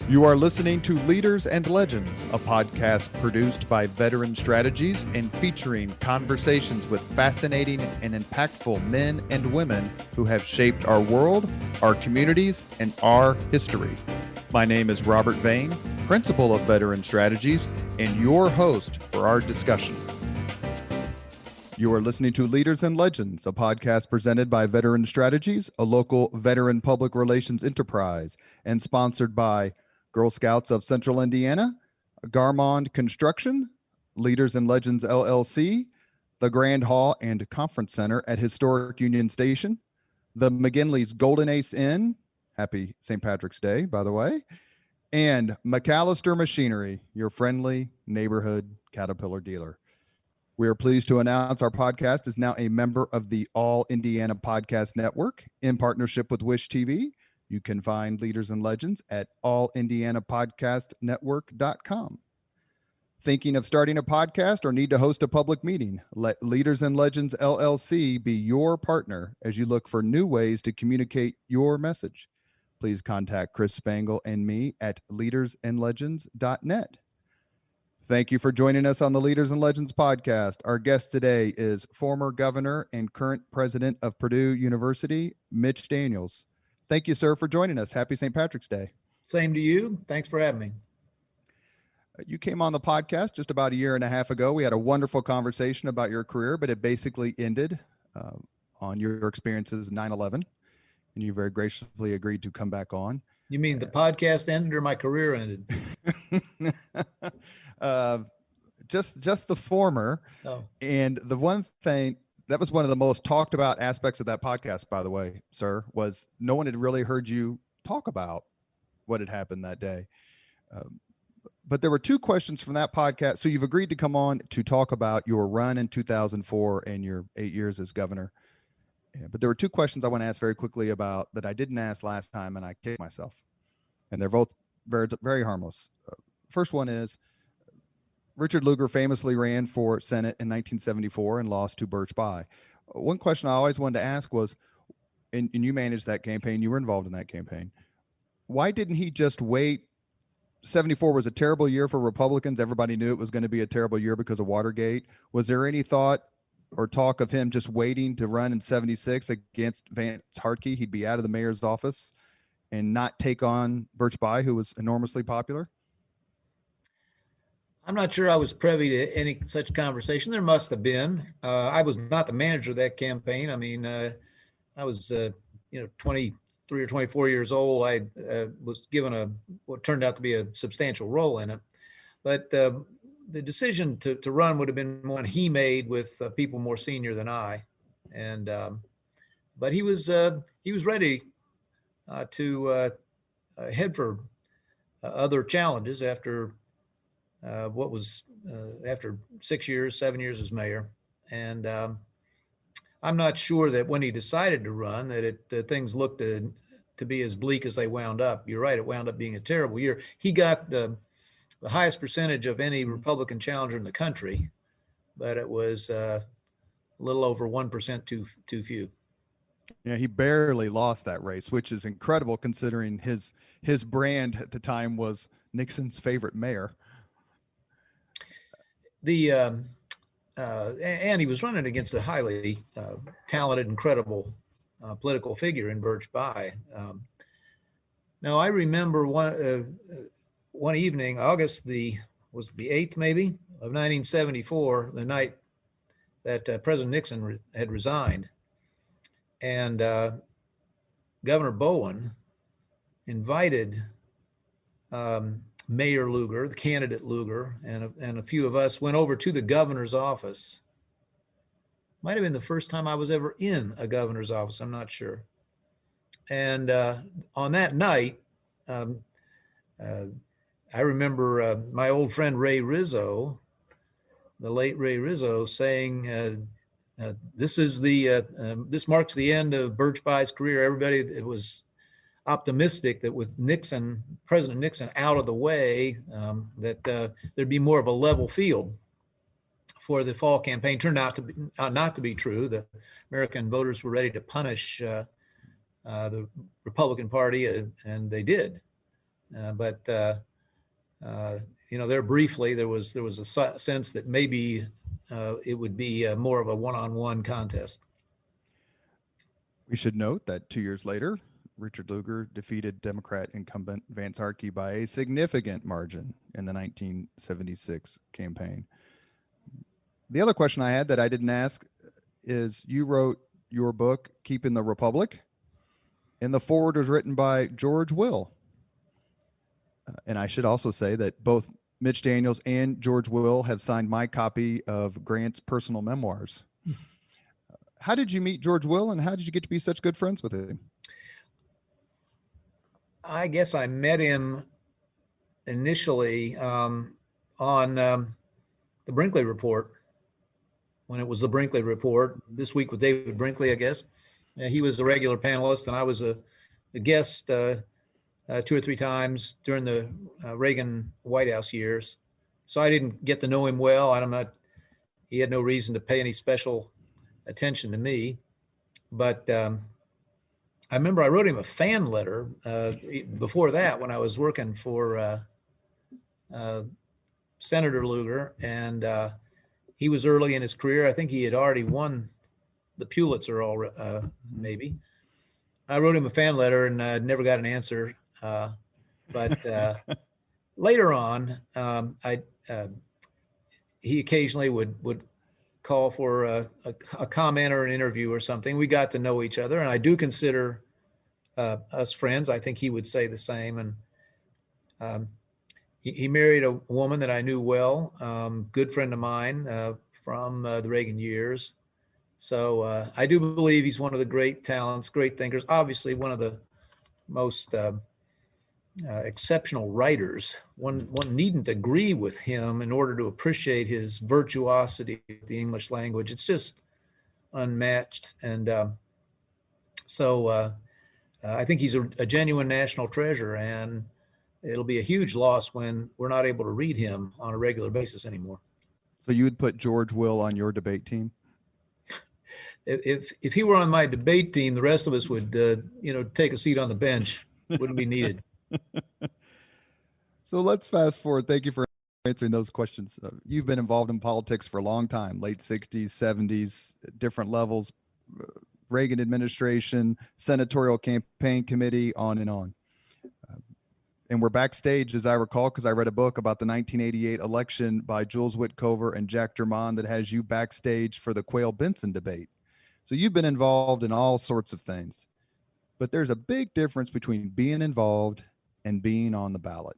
You are listening to Leaders and Legends, a podcast produced by Veteran Strategies and featuring conversations with fascinating and impactful men and women who have shaped our world, our communities, and our history. My name is Robert Vane, Principal of Veteran Strategies, and your host for our discussion. You are listening to Leaders and Legends, a podcast presented by Veteran Strategies, a local veteran public relations enterprise, and sponsored by Girl Scouts of Central Indiana, Garmond Construction, Leaders and Legends LLC, the Grand Hall and Conference Center at Historic Union Station, the McGinley's Golden Ace Inn, happy St. Patrick's Day, by the way, and McAllister Machinery, your friendly neighborhood Caterpillar dealer. We are pleased to announce our podcast is now a member of the All Indiana Podcast Network in partnership with Wish TV. You can find Leaders and Legends at allindianapodcastnetwork.com. Thinking of starting a podcast or need to host a public meeting? Let Leaders and Legends LLC be your partner as you look for new ways to communicate your message. Please contact Chris Spangle and me at leadersandlegends.net. Thank you for joining us on the Leaders and Legends podcast. Our guest today is former governor and current president of Purdue University, Mitch Daniels. Thank you, sir, for joining us. Happy St. Patrick's Day. Same to you. Thanks for having me. You came on the podcast just about a year and a half ago. We had a wonderful conversation about your career, but it basically ended on your experiences 9/11, and you very graciously agreed to come back on. You mean the podcast ended or my career ended? Just the former. Oh. And the one thing that was one of the most talked about aspects of that podcast, by the way, sir, was no one had really heard you talk about what had happened that day. But there were two questions from that podcast. So you've agreed to come on to talk about your run in 2004 and your 8 years as governor. Yeah, but there were two questions I want to ask very quickly about that I didn't ask last time, and I kicked myself. And they're both very, very harmless. First one is, Richard Lugar famously ran for Senate in 1974 and lost to Birch Bayh. One question I always wanted to ask was, and you managed that campaign, you were involved in that campaign, why didn't he just wait? 74 was a terrible year for Republicans. Everybody knew it was going to be a terrible year because of Watergate. Was there any thought or talk of him just waiting to run in 76 against Vance Hartke? He'd be out of the mayor's office and not take on Birch Bayh, who was enormously popular? I'm not sure I was privy to any such conversation. There must have been. I was not the manager of that campaign. I mean, I was, 23 or 24 years old. I was given what turned out to be a substantial role in it. But the decision to run would have been one he made with people more senior than I. And but he was ready to head for other challenges after after 7 years as mayor. And I'm not sure that when he decided to run that things looked to be as bleak as they wound up. You're right, it wound up being a terrible year. He got the highest percentage of any Republican challenger in the country, but it was a little over 1% too few. Yeah, he barely lost that race, which is incredible considering his brand at the time was Nixon's favorite mayor. And he was running against a highly talented, incredible political figure in Birch Bayh. Now, I remember one evening, August the 8th, maybe, of 1974, the night that President Nixon had resigned, and Governor Bowen invited Mayor Lugar, the candidate Lugar, and a few of us went over to the governor's office. Might have been the first time I was ever in a governor's office, I'm not sure. And on that night, I remember my old friend Ray Rizzo, the late Ray Rizzo, saying, this marks the end of Birch Bayh's career. Everybody was optimistic that with President Nixon out of the way, that there'd be more of a level field for the fall campaign. Turned out to be not to be true. The American voters were ready to punish the Republican Party, and they did. But there briefly there was a sense that maybe it would be more of a one-on-one contest. We should note that 2 years later, Richard Lugar defeated Democrat incumbent Vance Harkey by a significant margin in the 1976 campaign. The other question I had that I didn't ask is, you wrote your book, Keeping the Republic, and the foreword was written by George Will. And I should also say that both Mitch Daniels and George Will have signed my copy of Grant's personal memoirs. How did you meet George Will, and how did you get to be such good friends with him? I guess I met him initially on the Brinkley Report, when it was the Brinkley Report, This Week with David Brinkley, I guess. He was a regular panelist, and I was a guest 2 or 3 times during the Reagan White House years. So I didn't get to know him well. He had no reason to pay any special attention to me. But I remember I wrote him a fan letter before that, when I was working for Senator Lugar, and he was early in his career. I think he had already won the Pulitzer maybe. I wrote him a fan letter and never got an answer. But later on, he occasionally would call for a comment or an interview or something. We got to know each other, and I do consider us friends. I think he would say the same. And he married a woman that I knew well, good friend of mine from the Reagan years. So I do believe he's one of the great talents, great thinkers, obviously one of the most exceptional writers. One needn't agree with him in order to appreciate his virtuosity of the English language. It's just unmatched. And so I think he's a genuine national treasure, and it'll be a huge loss when we're not able to read him on a regular basis anymore. So you would put George Will on your debate team? If he were on my debate team, the rest of us would, take a seat on the bench. Wouldn't be needed. So let's fast forward. Thank you for answering those questions. You've been involved in politics for a long time, late 60s, 70s, different levels, Reagan administration, senatorial campaign committee, on and on. And we're backstage, as I recall, because I read a book about the 1988 election by Jules Witcover and Jack Germond that has you backstage for the Quayle-Benson debate. So you've been involved in all sorts of things. But there's a big difference between being involved and being on the ballot.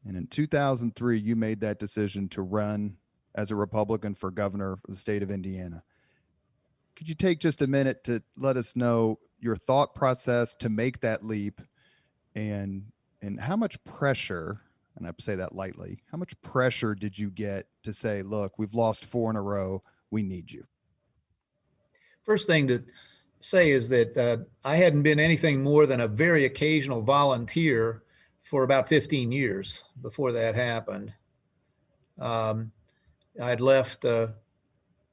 And in 2003, you made that decision to run as a Republican for governor of the state of Indiana. Could you take just a minute to let us know your thought process to make that leap, and how much pressure, and I say that lightly, how much pressure did you get to say, look, we've lost 4 in a row, we need you? First thing to say is that I hadn't been anything more than a very occasional volunteer for about 15 years before that happened. I'd left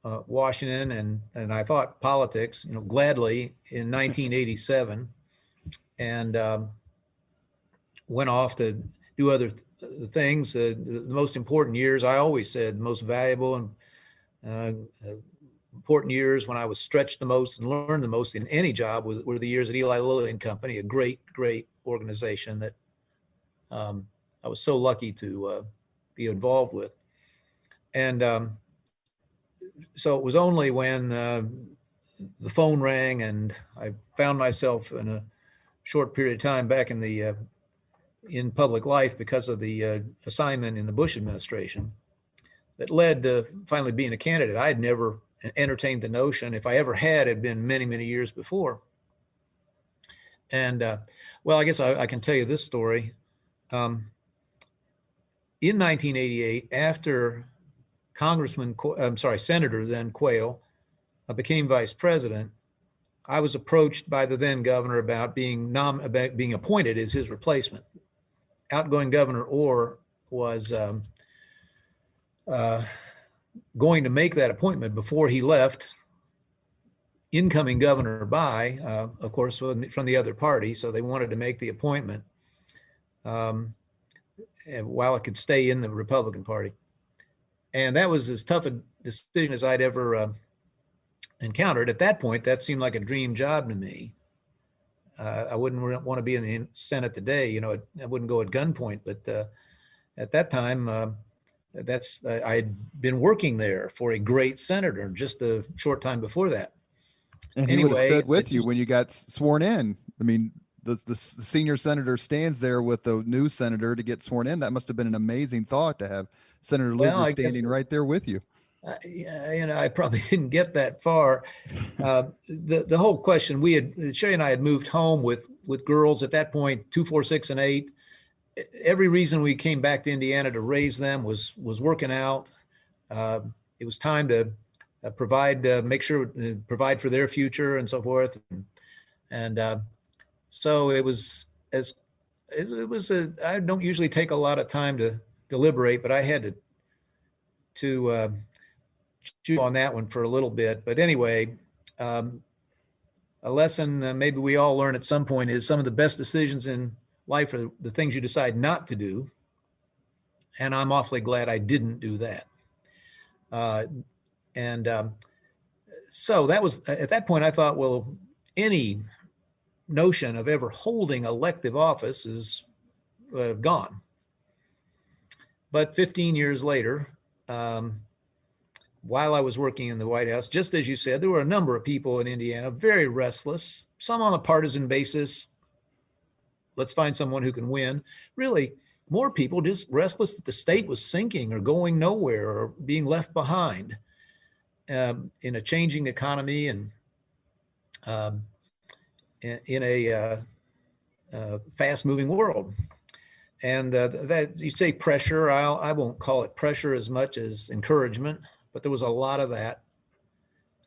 Washington and I thought politics, gladly in 1987, and went off to do other things. The most important years, I always said, most valuable and important years when I was stretched the most and learned the most in any job were the years at Eli Lilly and Company, a great organization that I was so lucky to be involved with. And so it was only when the phone rang and I found myself in a short period of time back in public life because of the assignment in the Bush administration that led to finally being a candidate. I had never entertained the notion. If I ever had, it had been many, many years before. And well, I guess I can tell you this story. In 1988, after Senator then Quayle became vice president, I was approached by the then governor about being appointed as his replacement. Outgoing Governor Orr was going to make that appointment before he left. Incoming Governor Bai, of course, from the other party, so they wanted to make the appointment. while I could stay in the Republican Party. And that was as tough a decision as I'd ever encountered. At that point, that seemed like a dream job to me. I wouldn't want to be in the Senate today. I wouldn't go at gunpoint, but at that time, I had been working there for a great senator just a short time before that. And he would have stood with you when you got sworn in. I mean, the senior senator stands there with the new senator to get sworn in. That must have been an amazing thought to have Senator Lugar standing right there with you. I probably didn't get that far. The whole question, Sherry and I had moved home with girls at that point, 2, 4, 6, and 8. Every reason we came back to Indiana to raise them was working out. It was time to provide for their future and so forth. And so it was I don't usually take a lot of time to deliberate, but I had to chew on that one for a little bit. But anyway, a lesson maybe we all learn at some point is some of the best decisions in life are the things you decide not to do. And I'm awfully glad I didn't do that. So that was, at that point, I thought, well, any notion of ever holding elective office is gone. But 15 years later, while I was working in the White House, just as you said, there were a number of people in Indiana very restless, some on a partisan basis. Let's find someone who can win. Really, more people just restless that the state was sinking or going nowhere or being left behind in a changing economy and in a fast-moving world. And that you say pressure, I won't call it pressure as much as encouragement, but there was a lot of that.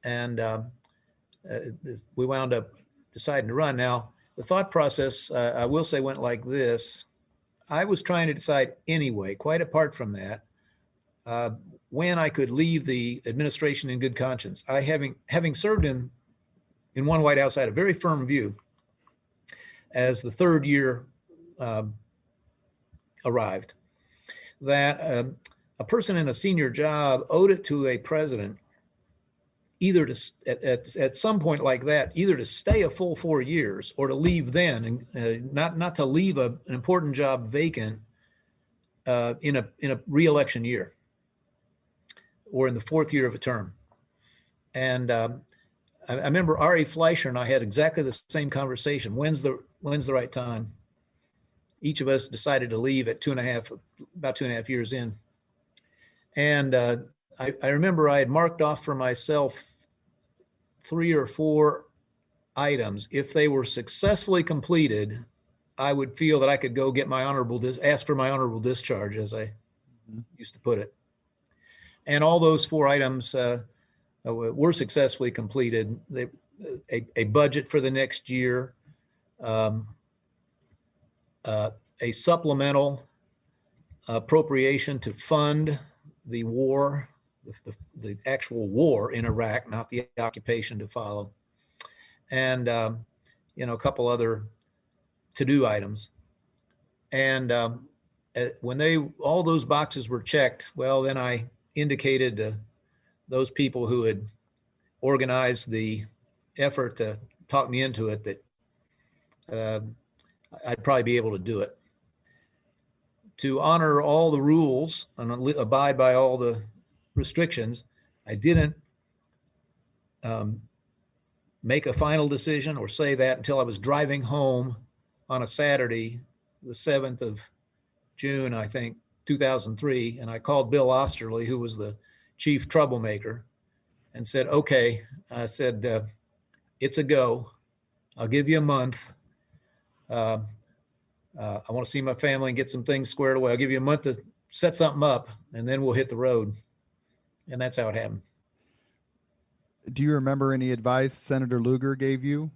And we wound up deciding to run. Now, the thought process, I will say, went like this. I was trying to decide anyway, quite apart from that, when I could leave the administration in good conscience. Having served in one White House, I had a very firm view as the third year arrived that a person in a senior job owed it to a president either to at some point like that, either to stay a full 4 years or to leave then, and not to leave an important job vacant in a re-election year or in the fourth year of a term. And I remember Ari Fleischer and I had exactly the same conversation. When's the right time? Each of us decided to leave at about 2.5 years in. And I remember I had marked off for myself 3 or 4 items. If they were successfully completed, I would feel that I could go get ask for my honorable discharge, as I used to put it. And all those 4 items were successfully completed. A budget for the next year, a supplemental appropriation to fund the war, the actual war in Iraq, not the occupation to follow, and a couple other to-do items. And when all those boxes were checked, well, then I indicated to those people who had organized the effort to talk me into it that I'd probably be able to do it. To honor all the rules and abide by all the restrictions, I didn't make a final decision or say that until I was driving home on a Saturday, the 7th of June, I think, 2003. And I called Bill Osterly, who was the chief troublemaker, and said, okay, I said, it's a go. I'll give you a month. I want to see my family and get some things squared away. I'll give you a month to set something up, and then we'll hit the road. And that's how it happened. Do you remember any advice Senator Lugar gave you?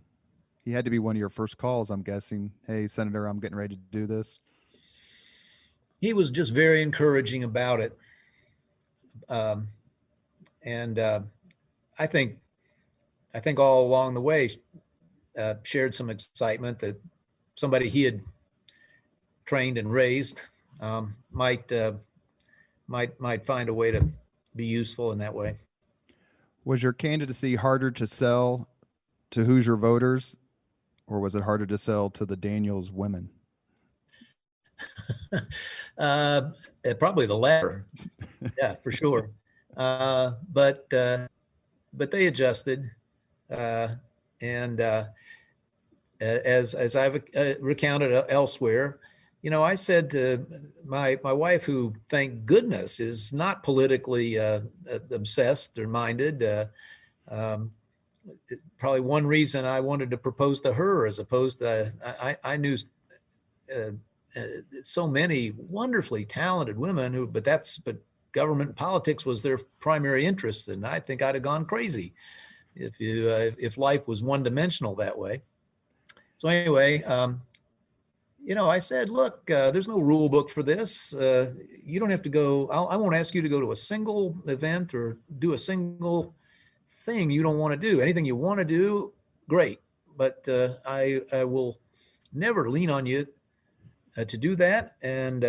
He had to be one of your first calls, I'm guessing. Hey, Senator, I'm getting ready to do this. He was just very encouraging about it. And I think all along the way shared some excitement that somebody he had trained and raised, might find a way to be useful in that way. Was your candidacy harder to sell to Hoosier voters, or was it harder to sell to the Daniels women? Probably the latter. Yeah, for sure. But they adjusted, and as I've recounted elsewhere, I said to my wife, who, thank goodness, is not politically obsessed or minded. Probably one reason I wanted to propose to her, as opposed to I knew so many wonderfully talented women who, but government and politics was their primary interest, and I think I'd have gone crazy if life was one dimensional that way. So anyway, I said, look, there's no rule book for this. You don't have to go. I won't ask you to go to a single event or do a single thing you don't want to do. Anything you want to do, great. But I will never lean on you to do that. And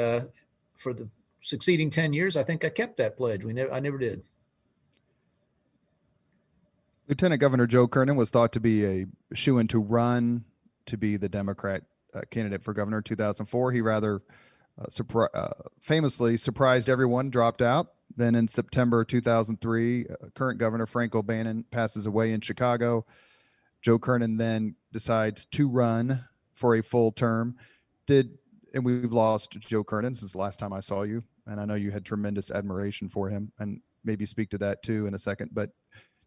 for the succeeding 10 years, I think I kept that pledge. I never did. Lieutenant Governor Joe Kernan was thought to be a shoo-in to run to be the Democrat candidate for governor in 2004. He rather famously surprised everyone, dropped out. Then in September 2003, current Governor Frank O'Bannon passes away in Chicago. Joe Kernan then decides to run for a full term. And we've lost Joe Kernan since the last time I saw you. And I know you had tremendous admiration for him, and maybe speak to that too in a second. But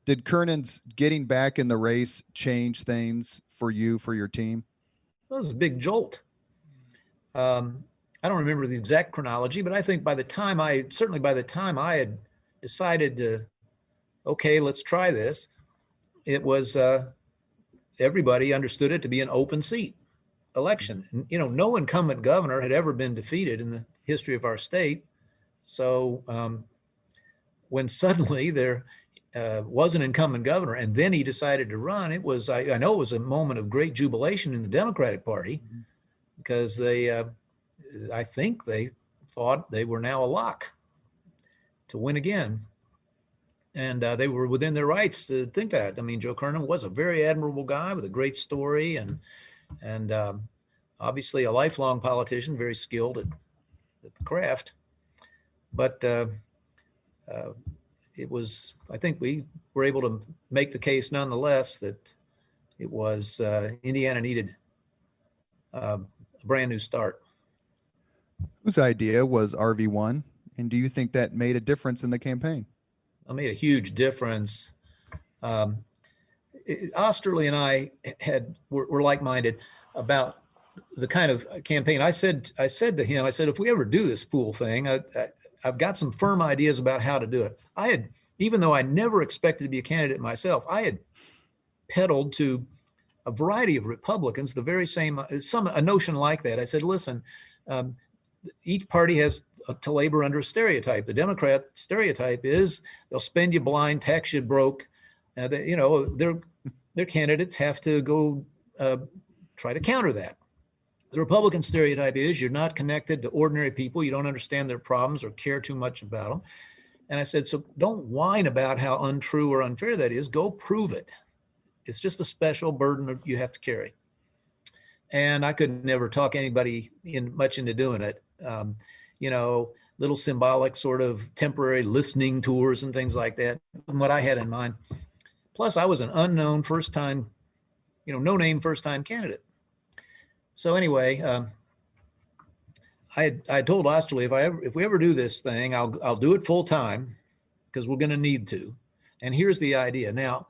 did Kernan's getting back in the race change things for you, for your team? Well, it was a big jolt. I don't remember the exact chronology, but I think by the time I had decided to, okay, let's try this, it was, everybody understood it to be an open seat election. No incumbent governor had ever been defeated in the history of our state. So when suddenly there was an incumbent governor and then he decided to run, it was, I know it was a moment of great jubilation in the Democratic Party, because I think they thought they were now a lock to win again. And they were within their rights to think that. I mean, Joe Kernan was a very admirable guy with a great story, and obviously a lifelong politician, very skilled at the craft. But it was, I think we were able to make the case nonetheless that it was Indiana needed a brand new start. Whose idea was RV1? And do you think that made a difference in the campaign? It made a huge difference. Osterly and I were like-minded about the kind of campaign. I said to him, if we ever do this fool thing, I've got some firm ideas about how to do it. Even though I never expected to be a candidate myself, I had peddled to a variety of Republicans the very same, a notion like that. I said, listen, each party has to labor under a stereotype. The Democrat stereotype is they'll spend you blind, tax you broke. Their candidates have to go try to counter that. The Republican stereotype is you're not connected to ordinary people. You don't understand their problems or care too much about them. And I said, so don't whine about how untrue or unfair that is. Go prove it. It's just a special burden you have to carry. And I could never talk anybody much into doing it. Little symbolic sort of temporary listening tours and things like that, what I had in mind. Plus, I was an unknown first-time, no-name first-time candidate. So anyway, I told Osterly, if we ever do this thing, I'll do it full time, because we're going to need to. And here's the idea. Now,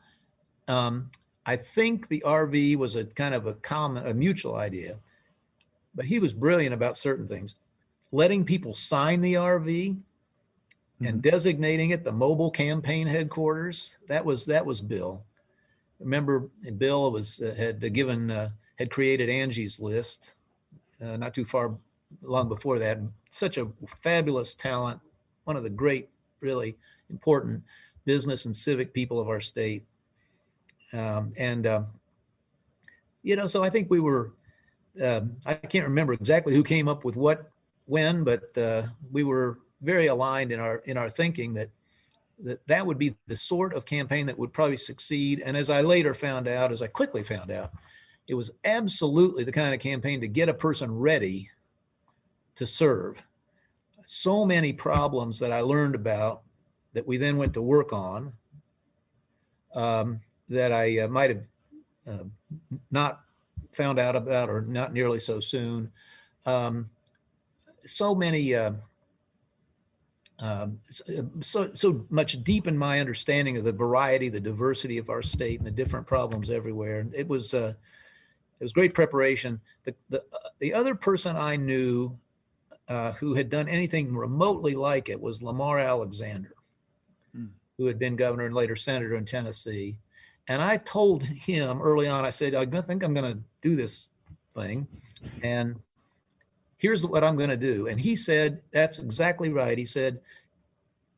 I think the RV was a kind of a mutual idea, but he was brilliant about certain things. Letting people sign the RV and designating it the mobile campaign headquarters. That was Bill. Remember, Bill had created Angie's List not too far long before that. Such a fabulous talent, one of the great, really important business and civic people of our state. So I think we were, I can't remember exactly who came up with what when, but we were very aligned in our thinking that would be the sort of campaign that would probably succeed. And as I quickly found out, it was absolutely the kind of campaign to get a person ready to serve. So many problems that I learned about that we then went to work on, that I might have not found out about, or not nearly so soon. So many, so much deep in my understanding of the variety, the diversity of our state, and the different problems everywhere. It was great preparation. The other person I knew who had done anything remotely like it was Lamar Alexander, who had been governor and later senator in Tennessee. And I told him early on, I said, I think I'm going to do this thing, and here's what I'm going to do. And he said, that's exactly right. He said,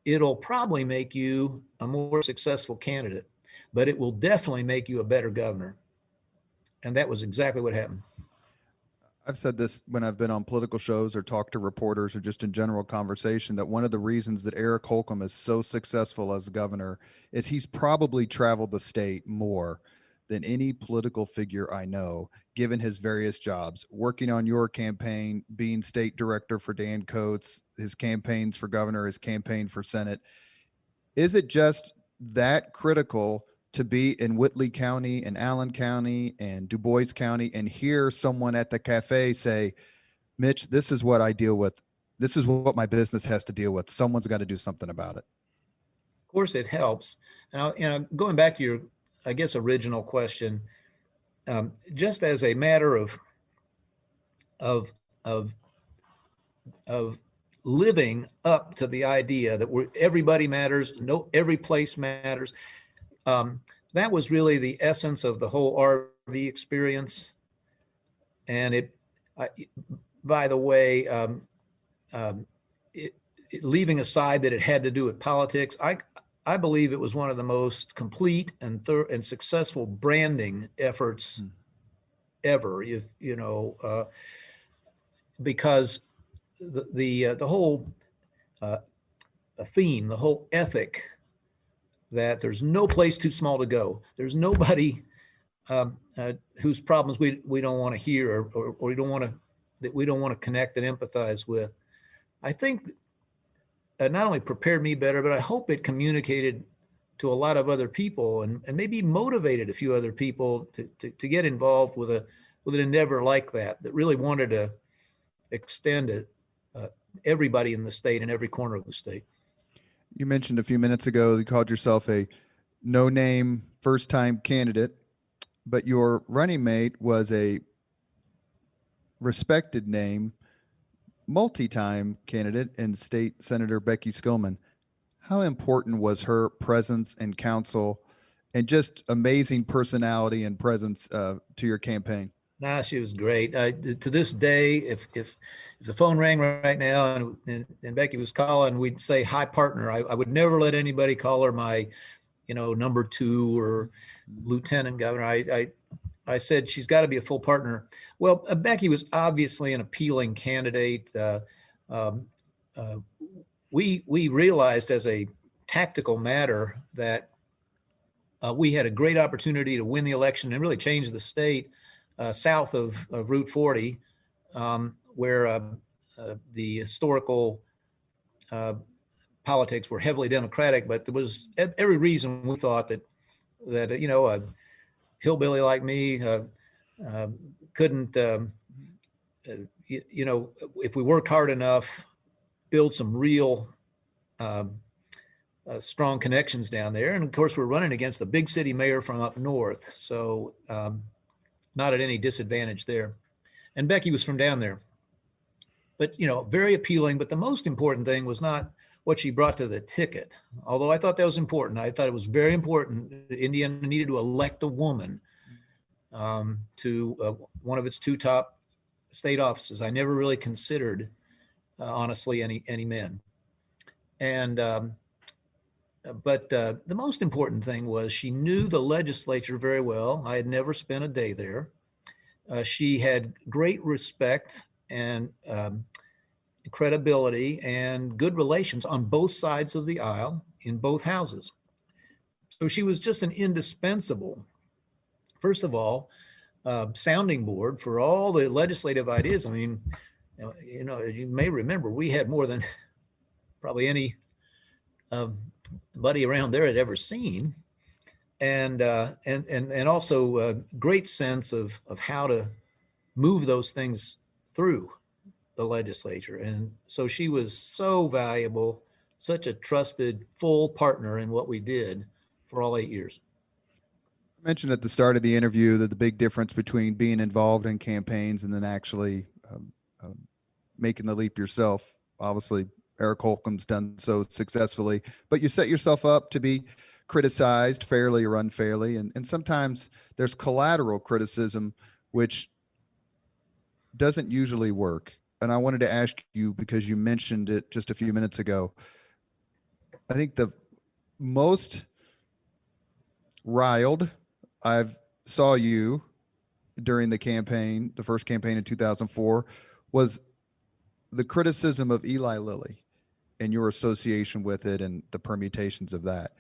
it'll probably make you a more successful candidate, but it will definitely make you a better governor. And that was exactly what happened. I've said this when I've been on political shows or talked to reporters or just in general conversation, that one of the reasons that Eric Holcomb is so successful as governor is he's probably traveled the state more than any political figure I know, given his various jobs, working on your campaign, being state director for Dan Coates, his campaigns for governor, his campaign for Senate. Is it just that critical to be in Whitley County and Allen County and Du Bois County and hear someone at the cafe say, Mitch, this is what I deal with. This is what my business has to deal with. Someone's got to do something about it. Of course, it helps. And going back to your, I guess, original question, just as a matter of living up to the idea that everybody matters, every place matters. That was really the essence of the whole RV experience. And by the way, leaving aside that it had to do with politics, I believe it was one of the most complete and successful branding efforts ever. Because the whole theme, the whole ethic, that there's no place too small to go. There's nobody whose problems we don't want to hear, or we don't want to connect and empathize with. I think not only prepared me better, but I hope it communicated to a lot of other people, and maybe motivated a few other people to get involved with an endeavor like that really wanted to extend it everybody in the state, in every corner of the state. You mentioned a few minutes ago, you called yourself a no-name first-time candidate, but your running mate was a respected name, multi-time candidate and State Senator Becky Skillman. How important was her presence in council and just amazing personality and presence to your campaign? Nah, she was great. To this day, if the phone rang right now and Becky was calling, we'd say, hi, partner. I would never let anybody call her my, number two or lieutenant governor. I said, she's got to be a full partner. Well, Becky was obviously an appealing candidate. We realized as a tactical matter that we had a great opportunity to win the election and really change the state south of Route 40, where the historical politics were heavily Democratic, but there was every reason we thought that a hillbilly like me couldn't, if we worked hard enough, build some real strong connections down there. And of course, we're running against the big city mayor from up north, so not at any disadvantage there. And Becky was from down there. But, very appealing. But the most important thing was not what she brought to the ticket, although I thought that was important. I thought it was very important. Indiana needed to elect a woman to one of its two top state offices. I never really considered, honestly, any men. And but the most important thing was she knew the legislature very well. I had never spent a day there. she had great respect and credibility and good relations on both sides of the aisle in both houses. So she was just an indispensable, first of all, sounding board for all the legislative ideas. I mean, you may remember we had more than probably any buddy around there had ever seen, and also a great sense of how to move those things through the legislature. And so she was so valuable, such a trusted, full partner in what we did for all 8 years. I mentioned at the start of the interview that the big difference between being involved in campaigns and then actually making the leap yourself. Obviously, Eric Holcomb's done so successfully, but you set yourself up to be criticized fairly or unfairly. And sometimes there's collateral criticism, which doesn't usually work. And I wanted to ask you, because you mentioned it just a few minutes ago, I think the most riled I've saw you during the campaign, the first campaign in 2004, was the criticism of Eli Lilly and your association with it and the permutations of that.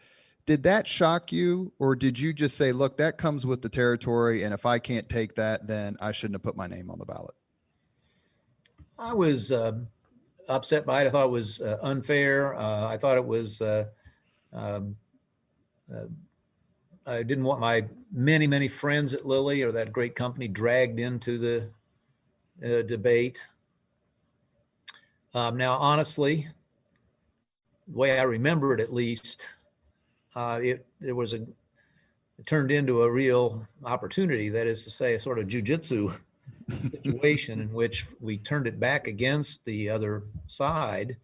Did that shock you, or did you just say, look, that comes with the territory, and if I can't take that, then I shouldn't have put my name on the ballot? I was upset by it. I thought it was unfair. I thought it was, I didn't want my many, many friends at Lilly or that great company dragged into the debate. Now, honestly, the way I remember it, at least, it turned into a real opportunity. That is to say, a sort of jujitsu situation in which we turned it back against the other side.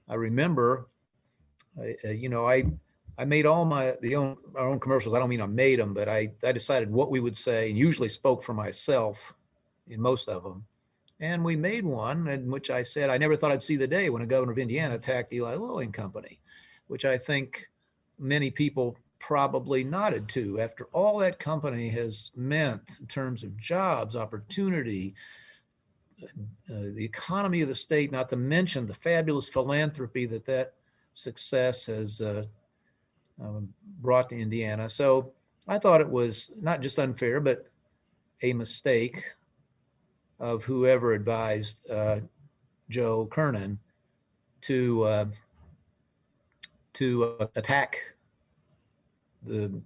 I remember, I made all our own commercials. I don't mean I made them, but I decided what we would say, and usually spoke for myself in most of them. And we made one in which I said, I never thought I'd see the day when a governor of Indiana attacked Eli Lilly and Company, which I think many people probably nodded to after all that company has meant in terms of jobs, opportunity, the economy of the state, not to mention the fabulous philanthropy that success has brought to Indiana. So I thought it was not just unfair, but a mistake of whoever advised Joe Kernan to attack the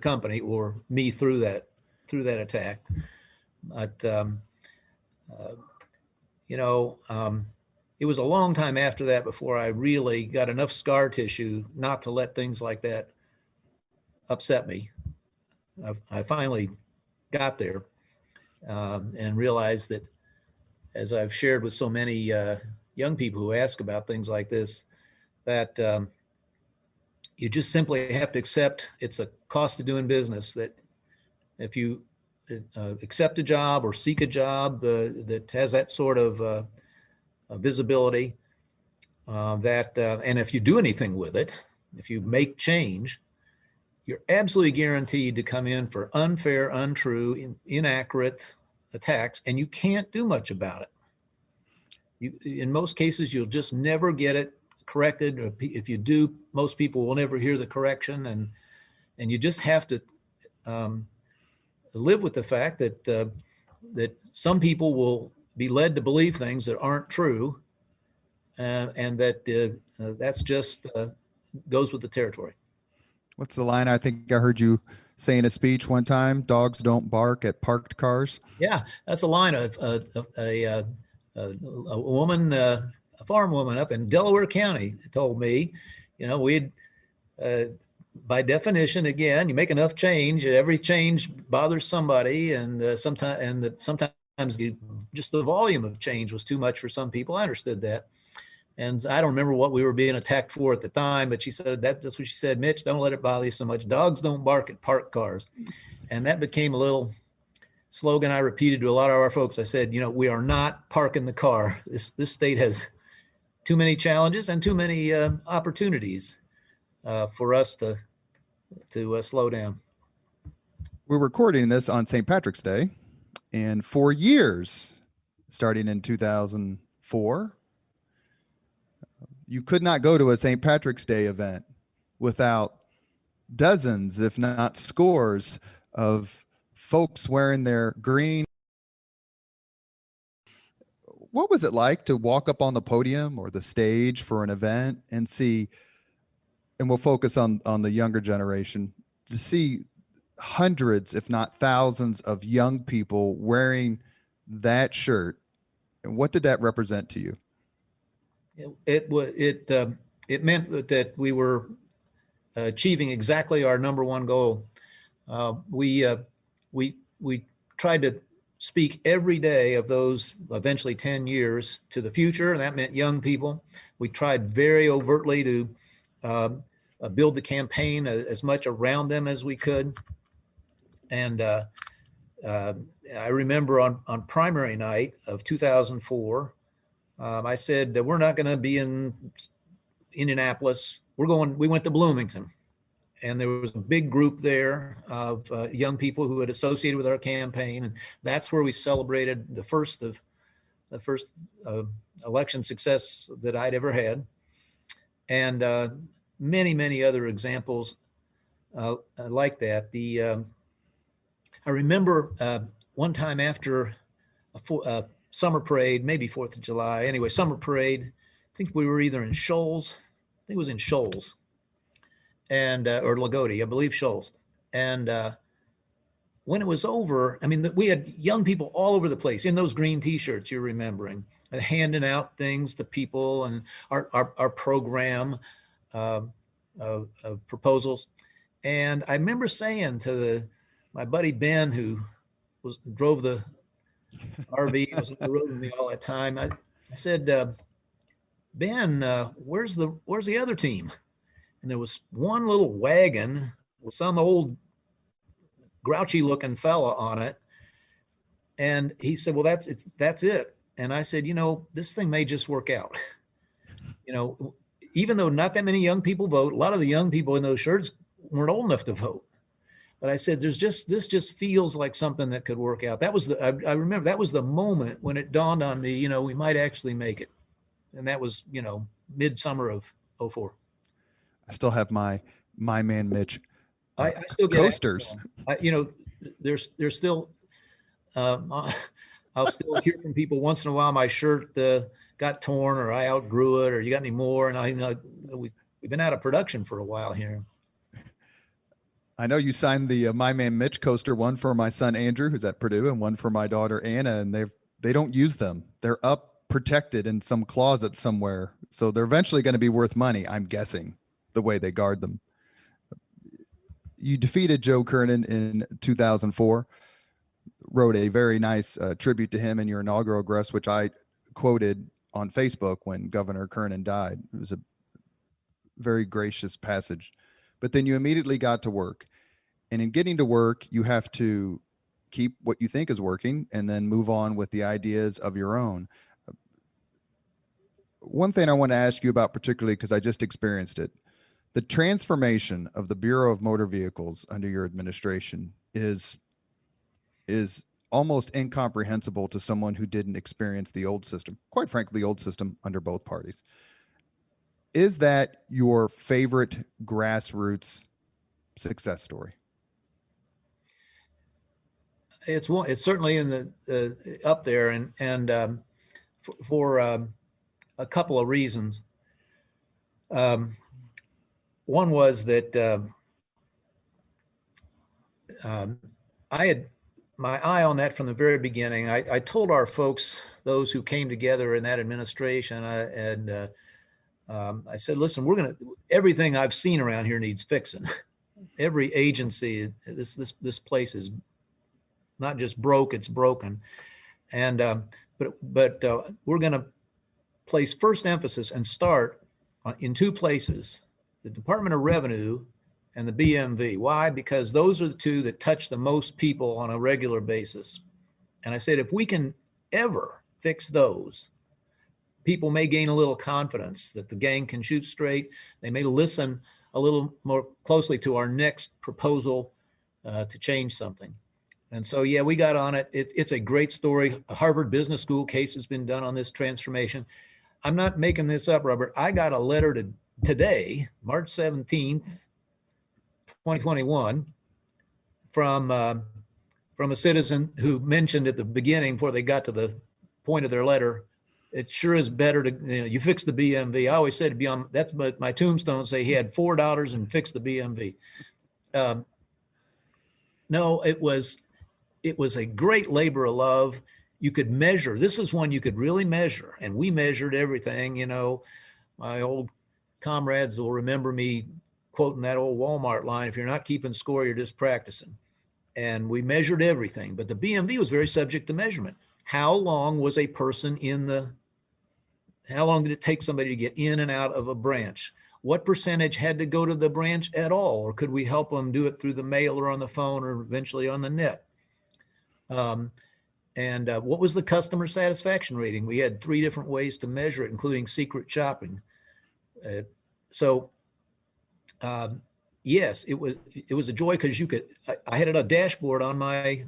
company or me through that attack. But it was a long time after that before I really got enough scar tissue not to let things like that upset me. I finally got there and realized that, as I've shared with so many young people who ask about things like this, that you just simply have to accept it's a cost of doing business, that if you accept a job or seek a job that has that sort of visibility, and if you do anything with it, if you make change, you're absolutely guaranteed to come in for unfair, untrue, inaccurate attacks, and you can't do much about it. In most cases, you'll just never get it corrected. Or if you do, most people will never hear the correction, and you just have to live with the fact that some people will be led to believe things that aren't true, and that that's just goes with the territory. What's the line I think I heard you say in a speech one time? Dogs don't bark at parked cars. Yeah, that's a line of a woman, a farm woman up in Delaware County told me, we'd, by definition, again, you make enough change, every change bothers somebody, and sometimes just the volume of change was too much for some people. I understood that. And I don't remember what we were being attacked for at the time, but she said that's what she said, Mitch, don't let it bother you so much. Dogs don't bark at parked cars. And that became a little slogan I repeated to a lot of our folks. I said, we are not parking the car. This state has too many challenges and too many opportunities for us to slow down. We're recording this on St. Patrick's Day, And for years, starting in 2004, you could not go to a St. Patrick's Day event without dozens, if not scores, of folks wearing their green. What was it like to walk up on the podium or the stage for an event and see, and we'll focus on the younger generation, to see hundreds, if not thousands, of young people wearing that shirt? And what did that represent to you? It meant that we were achieving exactly our number one goal. We tried to speak every day of those eventually 10 years to the future, and that meant young people. We tried very overtly to build the campaign as much around them as we could. And I remember on primary night of 2004, I said that we're not going to be in Indianapolis. We went to Bloomington. And there was a big group there of young people who had associated with our campaign. And that's where we celebrated the first election success that I'd ever had. And many, many other examples like that. I remember one time after a summer parade, maybe 4th of July, anyway, summer parade, I think we were either in Shoals, I think it was in Shoals, and or Lagodi, I believe Shoals. And when it was over, I mean, we had young people all over the place in those green T-shirts you're remembering, handing out things to people and our program of proposals. And I remember saying to my buddy Ben, who drove the RV, was on the road with me all that time, I said, Ben, where's the other team? And there was one little wagon with some old grouchy looking fella on it. And he said, well, that's it. And I said, this thing may just work out. Even though not that many young people vote, a lot of the young people in those shirts weren't old enough to vote. But I said, this just feels like something that could work out. I remember that was the moment when it dawned on me, we might actually make it. And that was, midsummer of 2004. I still have my man Mitch I still get coasters. There's still, I'll still hear from people once in a while. My shirt got torn, or I outgrew it, or you got any more? And we've been out of production for a while here. I know you signed the My Man Mitch coaster, one for my son Andrew, who's at Purdue, and one for my daughter Anna, and they don't use them. They're up protected in some closet somewhere, so they're eventually going to be worth money, I'm guessing, the way they guard them. You defeated Joe Kernan in 2004, wrote a very nice tribute to him in your inaugural address, which I quoted on Facebook when Governor Kernan died. It was a very gracious passage. But then you immediately got to work. And in getting to work, you have to keep what you think is working and then move on with the ideas of your own. One thing I want to ask you about particularly, because I just experienced it, the transformation of the Bureau of Motor Vehicles under your administration is almost incomprehensible to someone who didn't experience the old system. Quite frankly, the old system under both parties. Is that your favorite grassroots success story? It's certainly in the up there, and for a couple of reasons. One was that I had my eye on that from the very beginning. I told our folks, those who came together in that administration, I said, listen, everything I've seen around here needs fixing. Every agency, this place is not just broke, it's broken. And, but we're going to place first emphasis and start in two places, the Department of Revenue and the BMV. Why? Because those are the two that touch the most people on a regular basis. And I said, if we can ever fix those, people may gain a little confidence that the gang can shoot straight. They may listen a little more closely to our next proposal to change something. And so, yeah, we got on it. It's a great story. A Harvard Business School case has been done on this transformation. I'm not making this up, Robert. I got a letter today, March 17th, 2021, from a citizen who mentioned at the beginning, before they got to the point of their letter, it sure is better to, you fix the BMV. I always said to be on, that's my tombstone, say he had $4 and fixed the BMV. No, it was a great labor of love. You could measure. This is one you could really measure. And we measured everything. My old comrades will remember me quoting that old Walmart line, if you're not keeping score, you're just practicing. And we measured everything. But the BMV was very subject to measurement. How long was a person how long did it take somebody to get in and out of a branch? What percentage had to go to the branch at all? Or could we help them do it through the mail or on the phone or eventually on the net? And what was the customer satisfaction rating? We had 3 different ways to measure it, including secret shopping. Yes, it was a joy, because I had a dashboard on my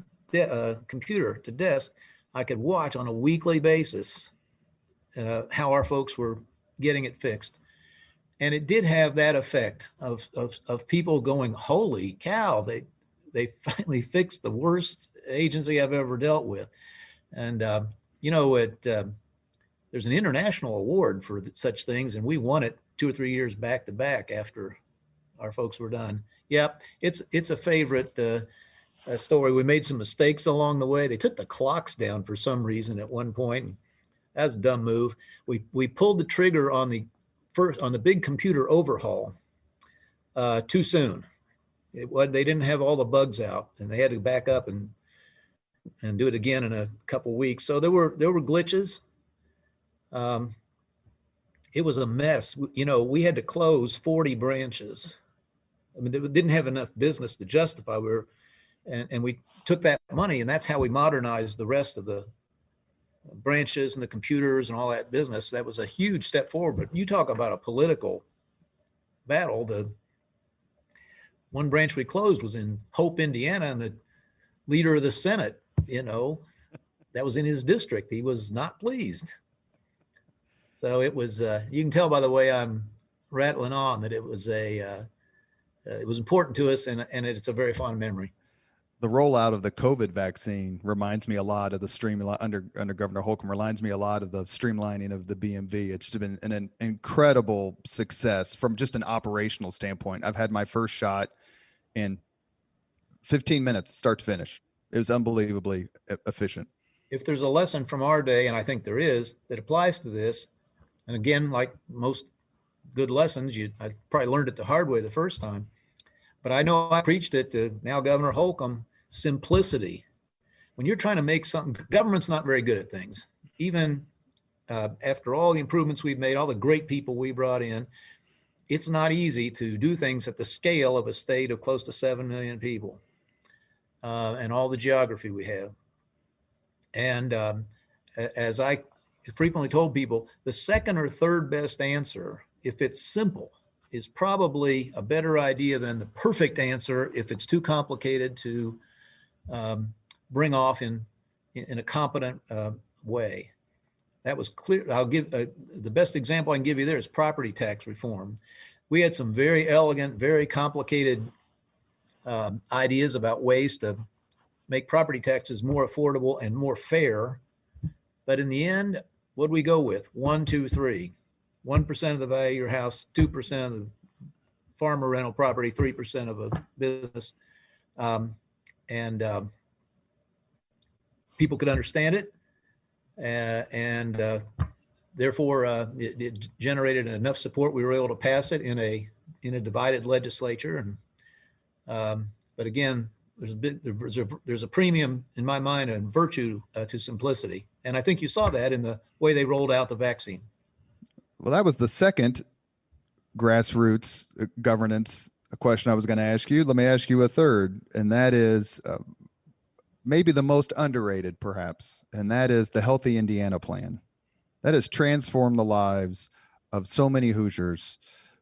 computer to desk. I could watch on a weekly basis how our folks were getting it fixed. And it did have that effect of people going, holy cow, they finally fixed the worst agency I've ever dealt with. And, there's an international award for such things, and we won it 2 or 3 years back to back after our folks were done. Yep, it's a favorite story. We made some mistakes along the way. They took the clocks down for some reason at one point. That's a dumb move. We pulled the trigger on the big computer overhaul too soon. They didn't have all the bugs out, and they had to back up and do it again in a couple of weeks. So there were glitches. It was a mess. We had to close 40 branches. I mean, they didn't have enough business to justify. And we took that money, and that's how we modernized the rest of the branches and the computers and all that business. That was a huge step forward. But you talk about a political battle. The one branch we closed was in Hope, Indiana, and the leader of the Senate, that was in his district. He was not pleased. So it was, you can tell by the way I'm rattling on that it was important to us, and it's a very fond memory. The rollout of the COVID vaccine reminds me a lot of the streamline under Governor Holcomb, reminds me a lot of the streamlining of the BMV. It's been an incredible success from just an operational standpoint. I've had my first shot in 15 minutes, start to finish. It was unbelievably efficient. If there's a lesson from our day, and I think there is, that applies to this, and again, like most good lessons, I probably learned it the hard way the first time, but I know I preached it to now Governor Holcomb: simplicity. When you're trying to make something, government's not very good at things. Even after all the improvements we've made, all the great people we brought in, it's not easy to do things at the scale of a state of close to 7 million people and all the geography we have. And as I frequently told people, the second or third best answer, if it's simple, is probably a better idea than the perfect answer if it's too complicated to bring off in a competent way. That was clear. I'll give the best example I can give you there is property tax reform. We had some very elegant, very complicated ideas about ways to make property taxes more affordable and more fair. But in the end, what do we go with? 1, 2, 3. 1% of the value of your house, 2% of the farmer rental property, 3% of a business. People could understand it. Therefore, it generated enough support. We were able to pass it in a divided legislature. But again, there's a premium in my mind and virtue to simplicity. And I think you saw that in the way they rolled out the vaccine. Well, that was the second grassroots governance question I was going to ask you. Let me ask you a third, and that is maybe the most underrated, perhaps, and that is the Healthy Indiana Plan. That has transformed the lives of so many Hoosiers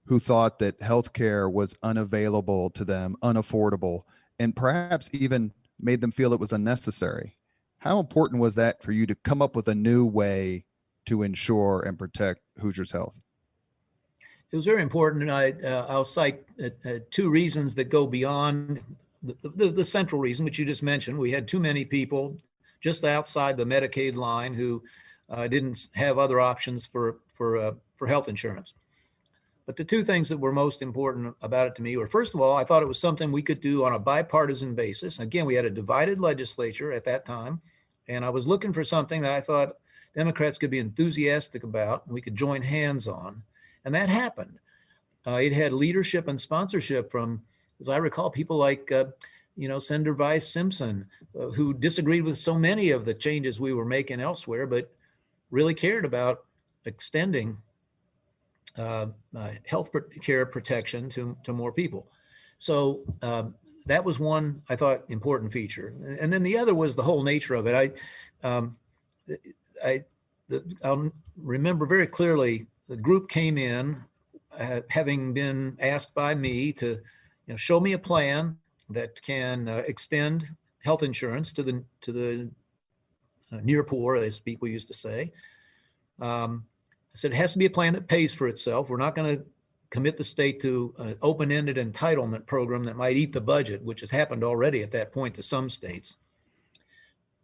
who thought that healthcare was unavailable to them, unaffordable, and perhaps even made them feel it was unnecessary. How important was that for you to come up with a new way to ensure and protect Hoosiers' health? It was very important, and I'll cite two reasons that go beyond the central reason, which you just mentioned. We had too many people just outside the Medicaid line who didn't have other options for health insurance. But the two things that were most important about it to me were, first of all, I thought it was something we could do on a bipartisan basis. Again, we had a divided legislature at that time, and I was looking for something that I thought Democrats could be enthusiastic about and we could join hands on. And that happened. It had leadership and sponsorship from, as I recall, people like, Senator Vice Simpson, who disagreed with so many of the changes we were making elsewhere, but really cared about extending health care protection to more people. So that was one, I thought, important feature. And then the other was the whole nature of it. I'll remember very clearly, the group came in having been asked by me to show me a plan that can extend health insurance to the near poor, as people used to say. I said, it has to be a plan that pays for itself. We're not going to commit the state to an open-ended entitlement program that might eat the budget, which has happened already at that point to some states.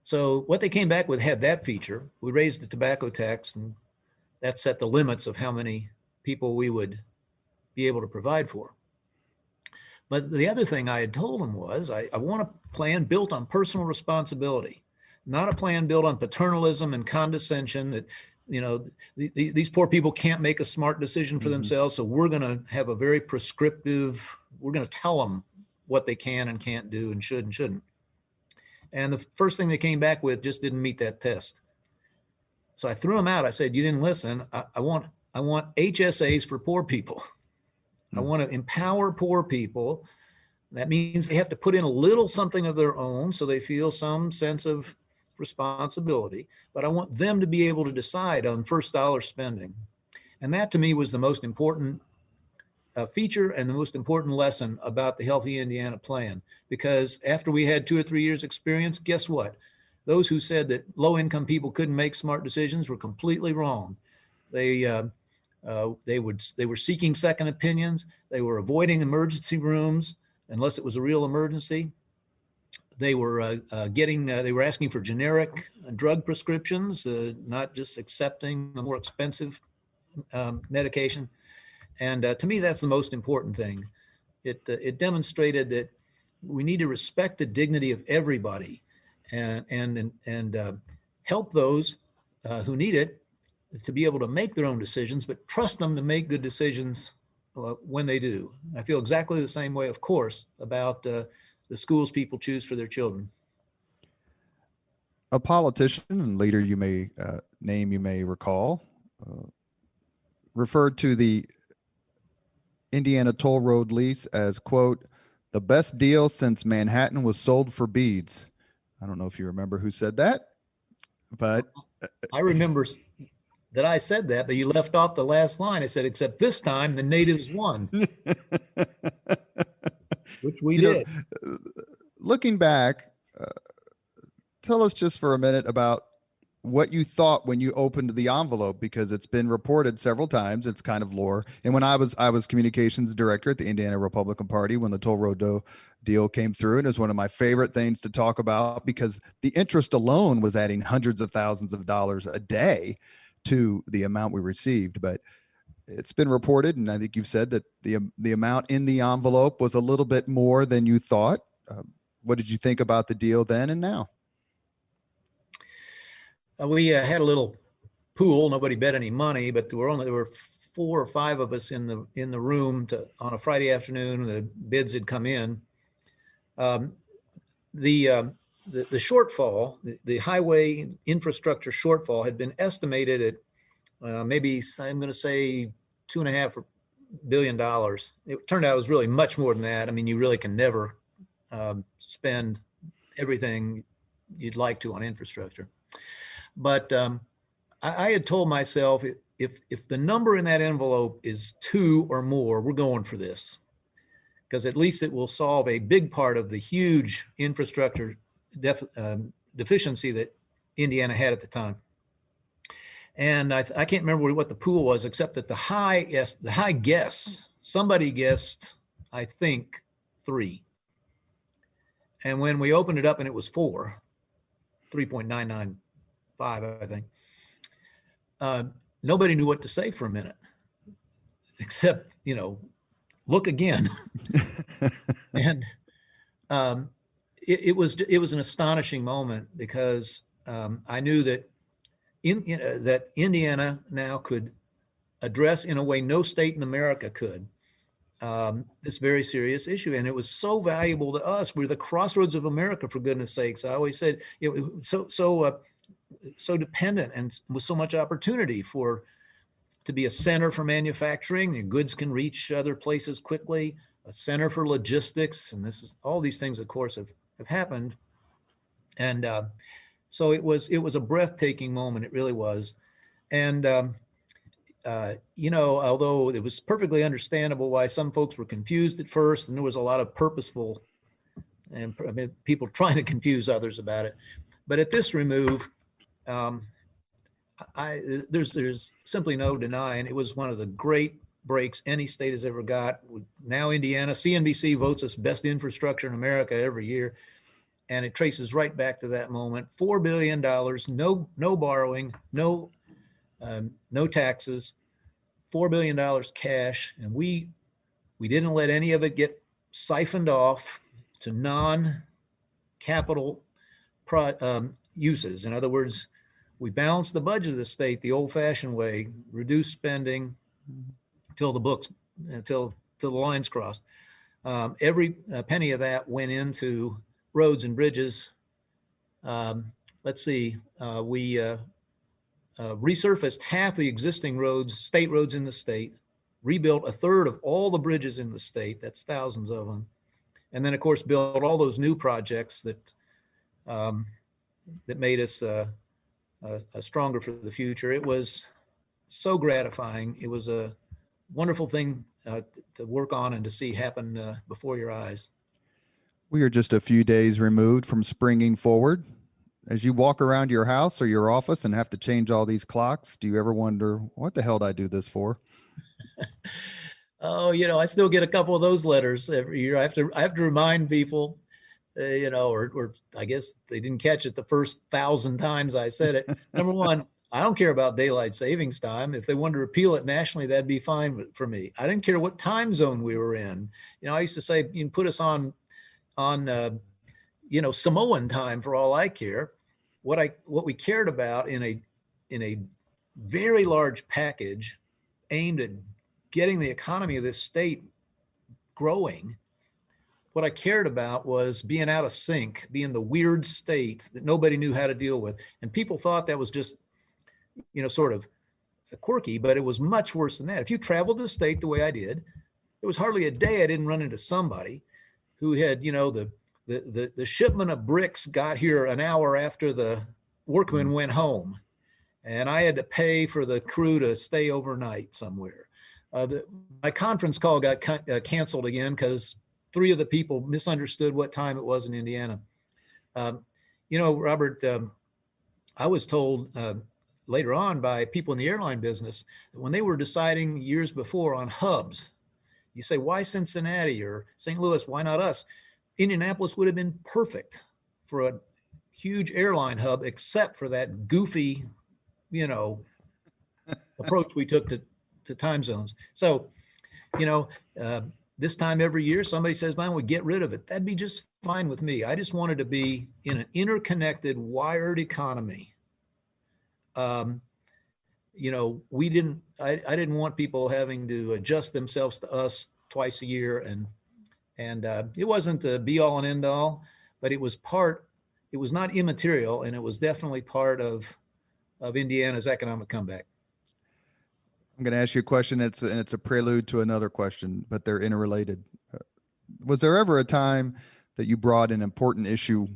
So what they came back with had that feature. We raised the tobacco tax, and that set the limits of how many people we would be able to provide for. But the other thing I had told them was, I want a plan built on personal responsibility, not a plan built on paternalism and condescension that, these poor people can't make a smart decision for themselves. So we're going to have a very prescriptive, we're going to tell them what they can and can't do and should and shouldn't. And the first thing they came back with just didn't meet that test. So I threw them out. I said, you didn't listen. I want HSAs for poor people. I want to empower poor people. That means they have to put in a little something of their own so they feel some sense of responsibility. But I want them to be able to decide on first dollar spending. And that to me was the most important feature and the most important lesson about the Healthy Indiana plan. Because after we had 2 or 3 years experience, guess what? Those who said that low-income people couldn't make smart decisions were completely wrong. They were seeking second opinions. They were avoiding emergency rooms unless it was a real emergency. They were they were asking for generic drug prescriptions, not just accepting a more expensive medication. And to me, that's the most important thing. It demonstrated that we need to respect the dignity of everybody and help those who need it to be able to make their own decisions, but trust them to make good decisions when they do. I feel exactly the same way, of course, about the schools people choose for their children. A politician and leader you may recall referred to the Indiana toll road lease as, quote, the best deal since Manhattan was sold for beads. I don't know if you remember who said that, but I remember that I said that, but you left off the last line. I said, except this time the natives won, which we did. Looking back, tell us just for a minute about what you thought when you opened the envelope, because it's been reported several times. It's kind of lore. And when I was communications director at the Indiana Republican Party when the toll road deal came through, and it was one of my favorite things to talk about because the interest alone was adding hundreds of thousands of dollars a day to the amount we received. But it's been reported, and I think you've said that the amount in the envelope was a little bit more than you thought. What did you think about the deal then and now? We had a little pool. Nobody bet any money, but there were 4 or 5 of us in the room on a Friday afternoon. The bids had come in. The shortfall, the highway infrastructure shortfall, had been estimated at maybe, I'm going to say, $2.5 billion. It turned out it was really much more than that. I mean, you really can never spend everything you'd like to on infrastructure. But I had told myself, if the number in that envelope is 2 or more, we're going for this, because at least it will solve a big part of the huge infrastructure deficiency that Indiana had at the time. And I can't remember what the pool was, except that the high guess, somebody guessed, I think, 3. And when we opened it up and it was 3.995, I think, nobody knew what to say for a minute, except, look again. And it was an astonishing moment, because I knew that that Indiana now could address in a way no state in America could, this very serious issue. And it was so valuable to us. We're the crossroads of America, for goodness sakes. I always said it was so dependent, and with so much opportunity to be a center for manufacturing, and goods can reach other places quickly, a center for logistics. And all these things, of course, have happened. And so it was a breathtaking moment. It really was. And, although it was perfectly understandable why some folks were confused at first, and there was a lot of purposeful and people trying to confuse others about it. But at this remove, there's simply no denying it was one of the great breaks any state has ever got. Now Indiana, CNBC votes us best infrastructure in America every year. And it traces right back to that moment. $4 billion, no borrowing, no taxes, $4 billion cash. And we didn't let any of it get siphoned off to non-capital uses. In other words, we balanced the budget of the state the old-fashioned way, reduced spending till the lines crossed. Every penny of that went into roads and bridges. Let's see, we resurfaced half the existing roads, state roads in the state, rebuilt a third of all the bridges in the state. That's thousands of them. And then, of course, built all those new projects that made us stronger for the future. It was so gratifying. It was a wonderful thing to work on and to see happen before your eyes. We are just a few days removed from springing forward. As you walk around your house or your office and have to change all these clocks, do you ever wonder, what the hell did I do this for? Oh, I still get a couple of those letters every year. I have to remind people, or I guess they didn't catch it the first 1,000 times I said it. Number one, I don't care about daylight savings time. If they wanted to repeal it nationally, that'd be fine for me. I didn't care what time zone we were in. I used to say, you can put us on Samoan time for all I care. What we cared about in a very large package aimed at getting the economy of this state growing, what I cared about was being out of sync, being the weird state that nobody knew how to deal with. And people thought that was just, sort of quirky, but it was much worse than that. If you traveled the state the way I did, there was hardly a day I didn't run into somebody who had, the shipment of bricks got here an hour after the workmen went home, and I had to pay for the crew to stay overnight somewhere. My conference call got canceled again because 3 of the people misunderstood what time it was in Indiana. Robert, I was told later on by people in the airline business that when they were deciding years before on hubs, you say, why Cincinnati or St. Louis? Why not us? Indianapolis would have been perfect for a huge airline hub, except for that goofy, approach we took to time zones. So, this time every year, somebody says, man, we get rid of it. That'd be just fine with me. I just wanted to be in an interconnected, wired economy. I didn't want people having to adjust themselves to us twice a year. And it wasn't the be all and end all, but it was not immaterial, and it was definitely part of Indiana's economic comeback. I'm going to ask you a question. It's a prelude to another question, but they're interrelated. Was there ever a time that you brought an important issue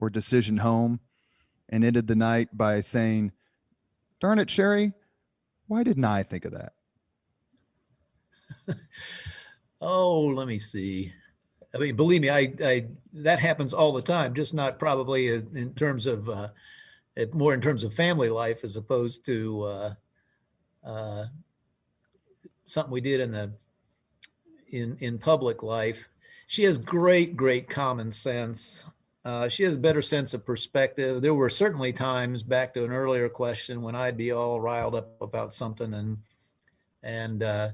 or decision home and ended the night by saying, darn it, Sherry, why didn't I think of that? Oh, let me see. I mean, believe me, I that happens all the time, just not probably in terms of more in terms of family life as opposed to uh, something we did in public life. She has great common sense. She has a better sense of perspective. There were certainly times, back to an earlier question, when I'd be all riled up about something, and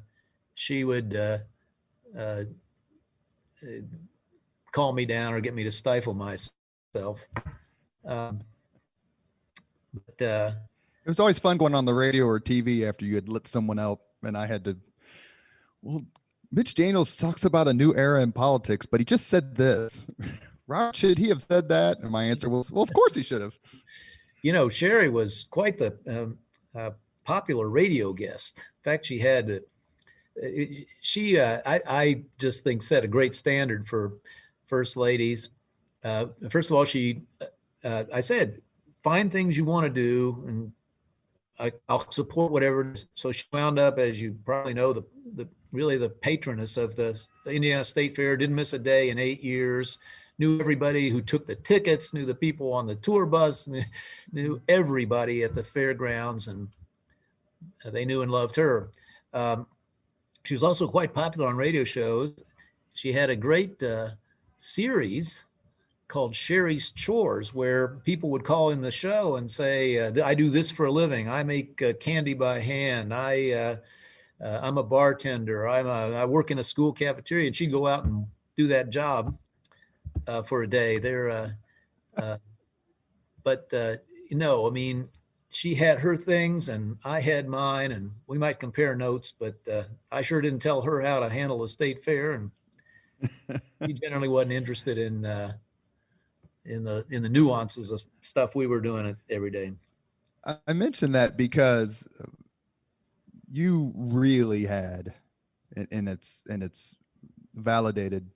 she would uh, calm me down or get me to stifle myself. Um, but It was always fun going on the radio or TV after you had lit someone out, and I had to. Well, Mitch Daniels talks about a new era in politics, but he just said this. Robert, should he have said that? And my answer was, well, of course he should have. Sherry was quite the popular radio guest. In fact, she had I just think set a great standard for first ladies. First of all, I said, find things you want to do, and I'll support whatever. So she wound up, as you probably know, really the patroness of the Indiana State Fair. Didn't miss a day in 8 years. Knew everybody who took the tickets. Knew the people on the tour bus. Knew everybody at the fairgrounds, and they knew and loved her. She was also quite popular on radio shows. She had a great series called Sherry's Chores, where people would call in the show and say, I do this for a living. I make candy by hand. I'm a bartender. I work in a school cafeteria. And she'd go out and do that job for a day. I mean, she had her things and I had mine, and we might compare notes, but I sure didn't tell her how to handle a state fair, and she generally wasn't interested in the nuances of stuff we were doing every day. I mentioned that because you really had, and it's validated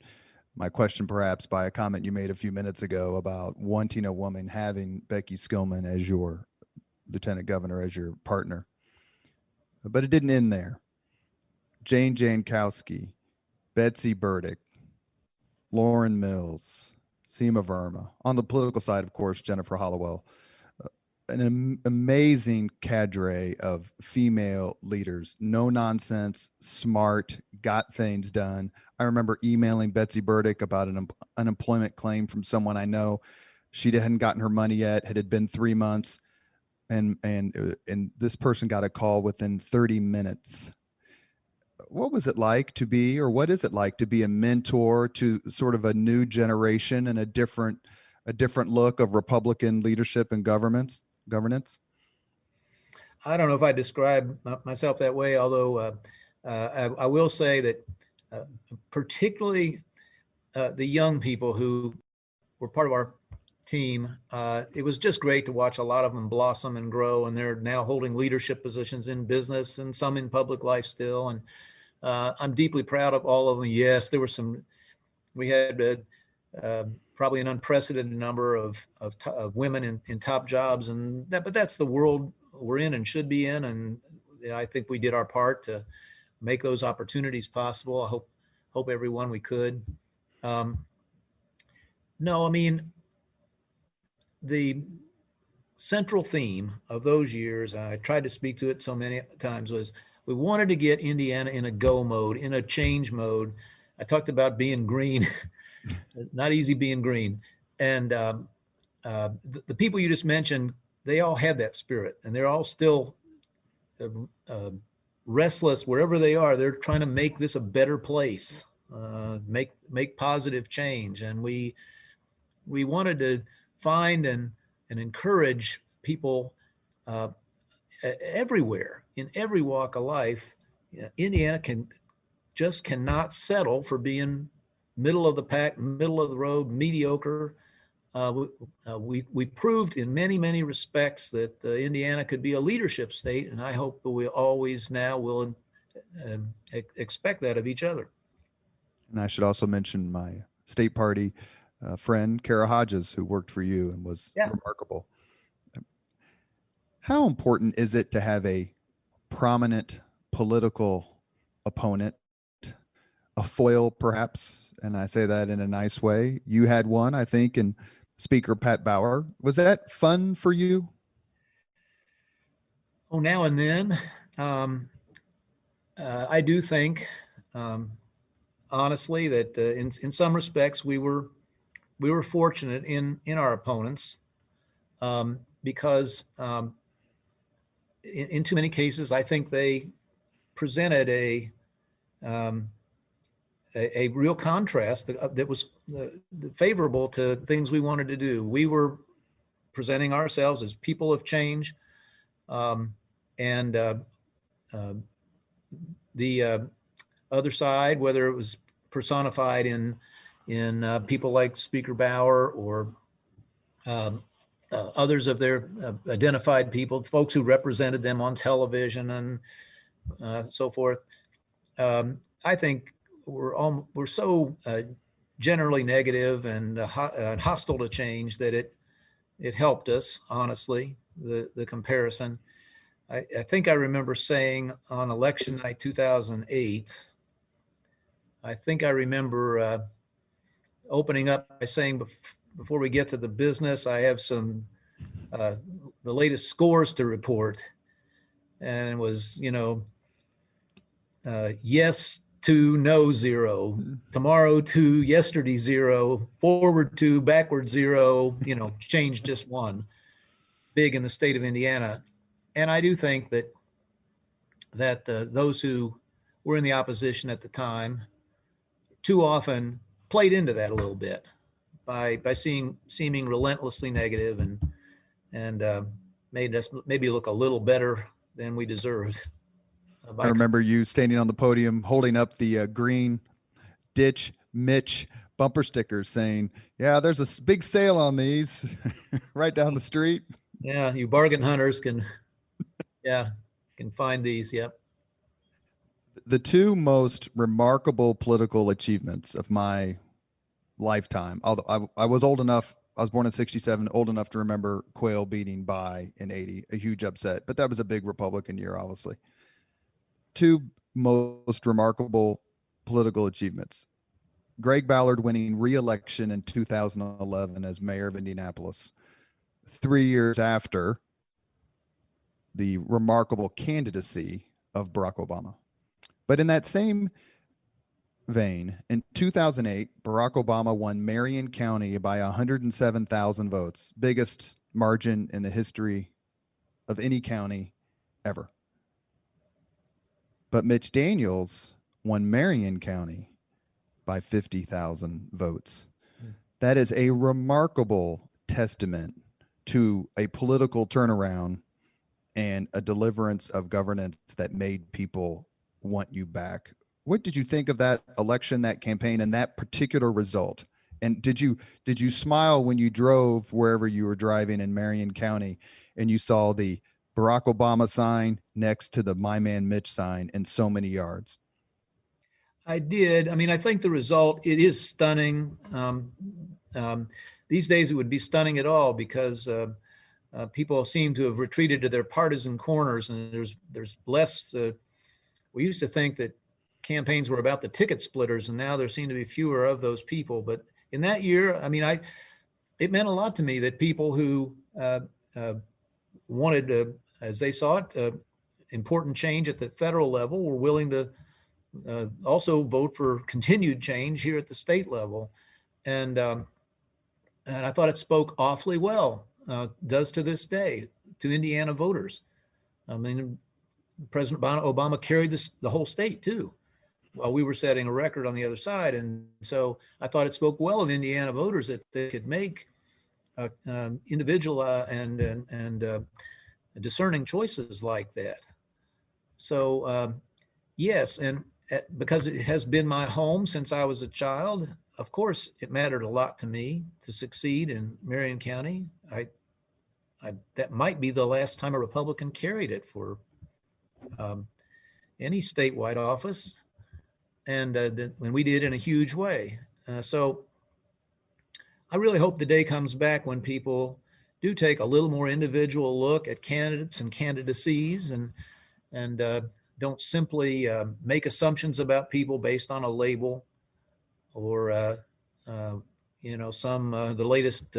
my question perhaps by a comment you made a few minutes ago about wanting a woman, having Becky Skillman as your lieutenant governor, as your partner. But it didn't end there. Jane Jankowski, Betsy Burdick, Lauren Mills, Seema Verma. On the political side, of course, Jennifer Hollowell. An amazing cadre of female leaders, no nonsense, smart, got things done. I remember emailing Betsy Burdick about an unemployment claim from someone I know. She hadn't gotten her money yet. It had been 3 months, and this person got a call within 30 minutes. What was it like to be, or what is it like to be a mentor to sort of a new generation and a different look of Republican leadership and governance? I don't know if I describe myself that way, although I will say that particularly the young people who were part of our team, it was just great to watch a lot of them blossom and grow, and they're now holding leadership positions in business and some in public life still. And I'm deeply proud of all of them. Yes, there were we had probably an unprecedented number of women in top jobs, but that's the world we're in and should be in. And I think we did our part to make those opportunities possible. I hope everyone we could. No, I mean, the central theme of those years, I tried to speak to it so many times, was we wanted to get Indiana in a go mode, in a change mode. I talked about being green. Not easy being green. And the people you just mentioned, they all had that spirit, and they're all still restless wherever they are. They're trying to make this a better place, make positive change. And we wanted to find and encourage people everywhere, in every walk of life. Indiana cannot settle for being middle of the pack, middle of the road, mediocre. We proved in many respects that Indiana could be a leadership state, and I hope that we always now will expect that of each other. And I should also mention my state party friend, Kara Hodges, who worked for you and was remarkable. How important is it to have a prominent political opponent a foil, perhaps, and I say that in a nice way. You had one, I think, and Speaker Pat Bauer. Was that fun for you? Oh, now and then. Um, I do think, um, honestly, that in some respects we were fortunate in our opponents, because in too many cases I think they presented um, a real contrast that was favorable to things we wanted to do. We were presenting ourselves as people of change, and uh, the other side, whether it was personified in people like Speaker Bauer or um, others of their identified people, folks who represented them on television and so forth. I think we're so generally negative and hostile to change that it helped us, honestly, the comparison. I think I remember saying on election night 2008, I think I remember opening up by saying, before we get to the business, I have some the latest scores to report. And it was, yes to no 0, tomorrow to yesterday 0, forward to backward 0, change just 1, big in the state of Indiana. And I do think that those who were in the opposition at the time too often played into that a little bit by seeming relentlessly negative and made us maybe look a little better than we deserved. I remember you standing on the podium holding up the green Ditch Mitch bumper stickers saying, yeah, there's a big sale on these right down the street. Yeah, you bargain hunters can find these. Yep. The two most remarkable political achievements of my lifetime, although I was old enough, I was born in 67, old enough to remember Quayle beating by in 80, a huge upset, but that was a big Republican year, obviously. Two most remarkable political achievements. Greg Ballard winning re-election in 2011 as mayor of Indianapolis, 3 years after the remarkable candidacy of Barack Obama. But in that same vein, in 2008, Barack Obama won Marion County by 107,000 votes, biggest margin in the history of any county ever. But Mitch Daniels won Marion County by 50,000 votes. That is a remarkable testament to a political turnaround and a deliverance of governance that made people want you back. What did you think of that election, that campaign, and that particular result? And did you smile when you drove wherever you were driving in Marion County and you saw the Barack Obama sign next to the My Man Mitch sign in so many yards? I did. I mean, I think the result, it is stunning. These days it would be stunning at all because people seem to have retreated to their partisan corners, and there's less. We used to think that campaigns were about the ticket splitters, and now there seem to be fewer of those people. But in that year, I mean, it meant a lot to me that people who wanted, as they saw it, important change at the federal level were willing to also vote for continued change here at the state level. And I thought it spoke awfully well, does to this day, to Indiana voters. I mean, President Obama carried the whole state too, while we were setting a record on the other side. And so I thought it spoke well of Indiana voters that they could make individual and discerning choices like that. So yes, and because it has been my home since I was a child, of course, it mattered a lot to me to succeed in Marion County. That might be the last time a Republican carried it for any statewide office, and when we did in a huge way. So I really hope the day comes back when people do take a little more individual look at candidates and candidacies and don't simply make assumptions about people based on a label or some the latest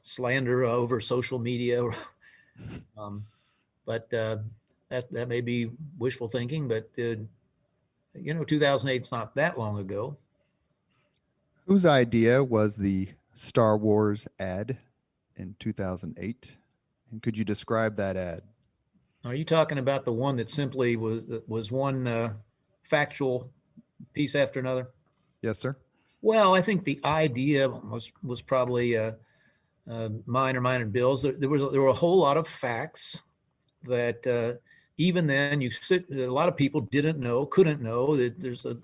slander over social media. But that may be wishful thinking. But 2008 is not that long ago. Whose idea was the Star Wars ad in 2008? And could you describe that ad? Are you talking about the one that simply was one factual piece after another? Yes, sir. Well, I think the idea was probably mine and Bill's. There were a whole lot of facts that even then a lot of people couldn't know that there's a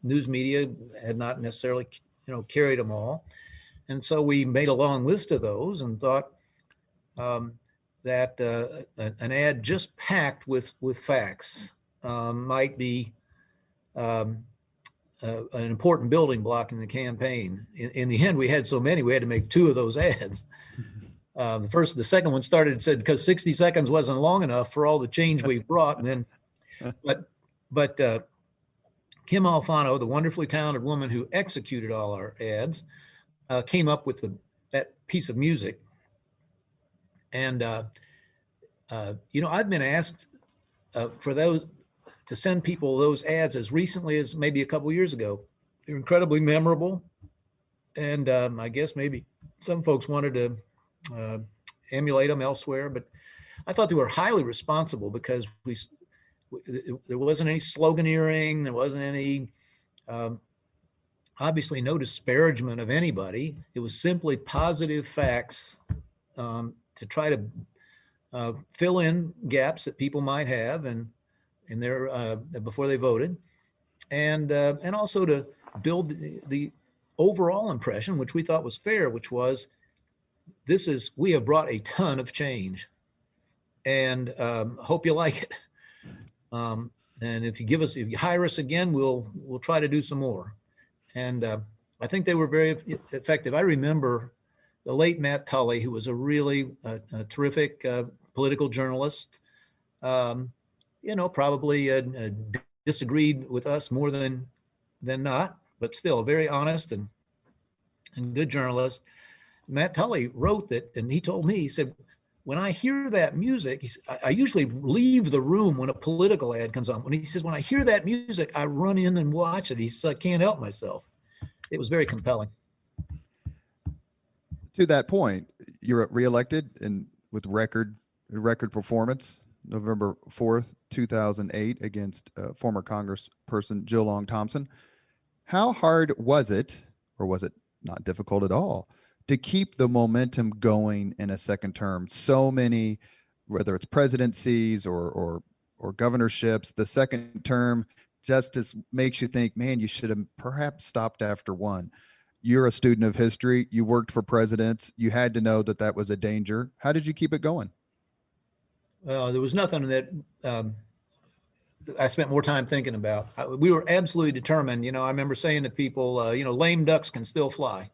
news media had not necessarily carried them all, and so we made a long list of those and thought that an ad just packed with facts might be an important building block in the campaign. In the end, we had so many, we had to make 2 of those ads. The second one said because 60 seconds wasn't long enough for all the change we brought. And then, but Kim Alfano, the wonderfully talented woman who executed all our ads, came up with that piece of music. And, I've been asked for those to send people those ads as recently as maybe a couple years ago. They're incredibly memorable. And I guess maybe some folks wanted to emulate them elsewhere, but I thought they were highly responsible because there wasn't any sloganeering. There wasn't any, obviously no disparagement of anybody. It was simply positive facts to try to fill in gaps that people might have in their before they voted, and also to build the overall impression, which we thought was fair, which was we have brought a ton of change, and hope you like it. And if you hire us again, we'll try to do some more. And I think they were very effective. I remember the late Matt Tully, who was a really terrific political journalist, probably disagreed with us more than not, but still a very honest and good journalist. Matt Tully wrote that, and he told me, he said, when I hear that music, I usually leave the room when a political ad comes on. He says, when I hear that music, I run in and watch it. He said, I can't help myself. It was very compelling. To that point, you're reelected with record performance, November 4th, 2008, against former Congressperson Jill Long Thompson. How hard was it, or was it not difficult at all, to keep the momentum going in a second term? So many, whether it's presidencies or governorships, the second term just makes you think, man, you should have perhaps stopped after one. You're a student of history. You worked for presidents. You had to know that was a danger. How did you keep it going? Well, there was nothing that I spent more time thinking about. We were absolutely determined. I remember saying to people, lame ducks can still fly.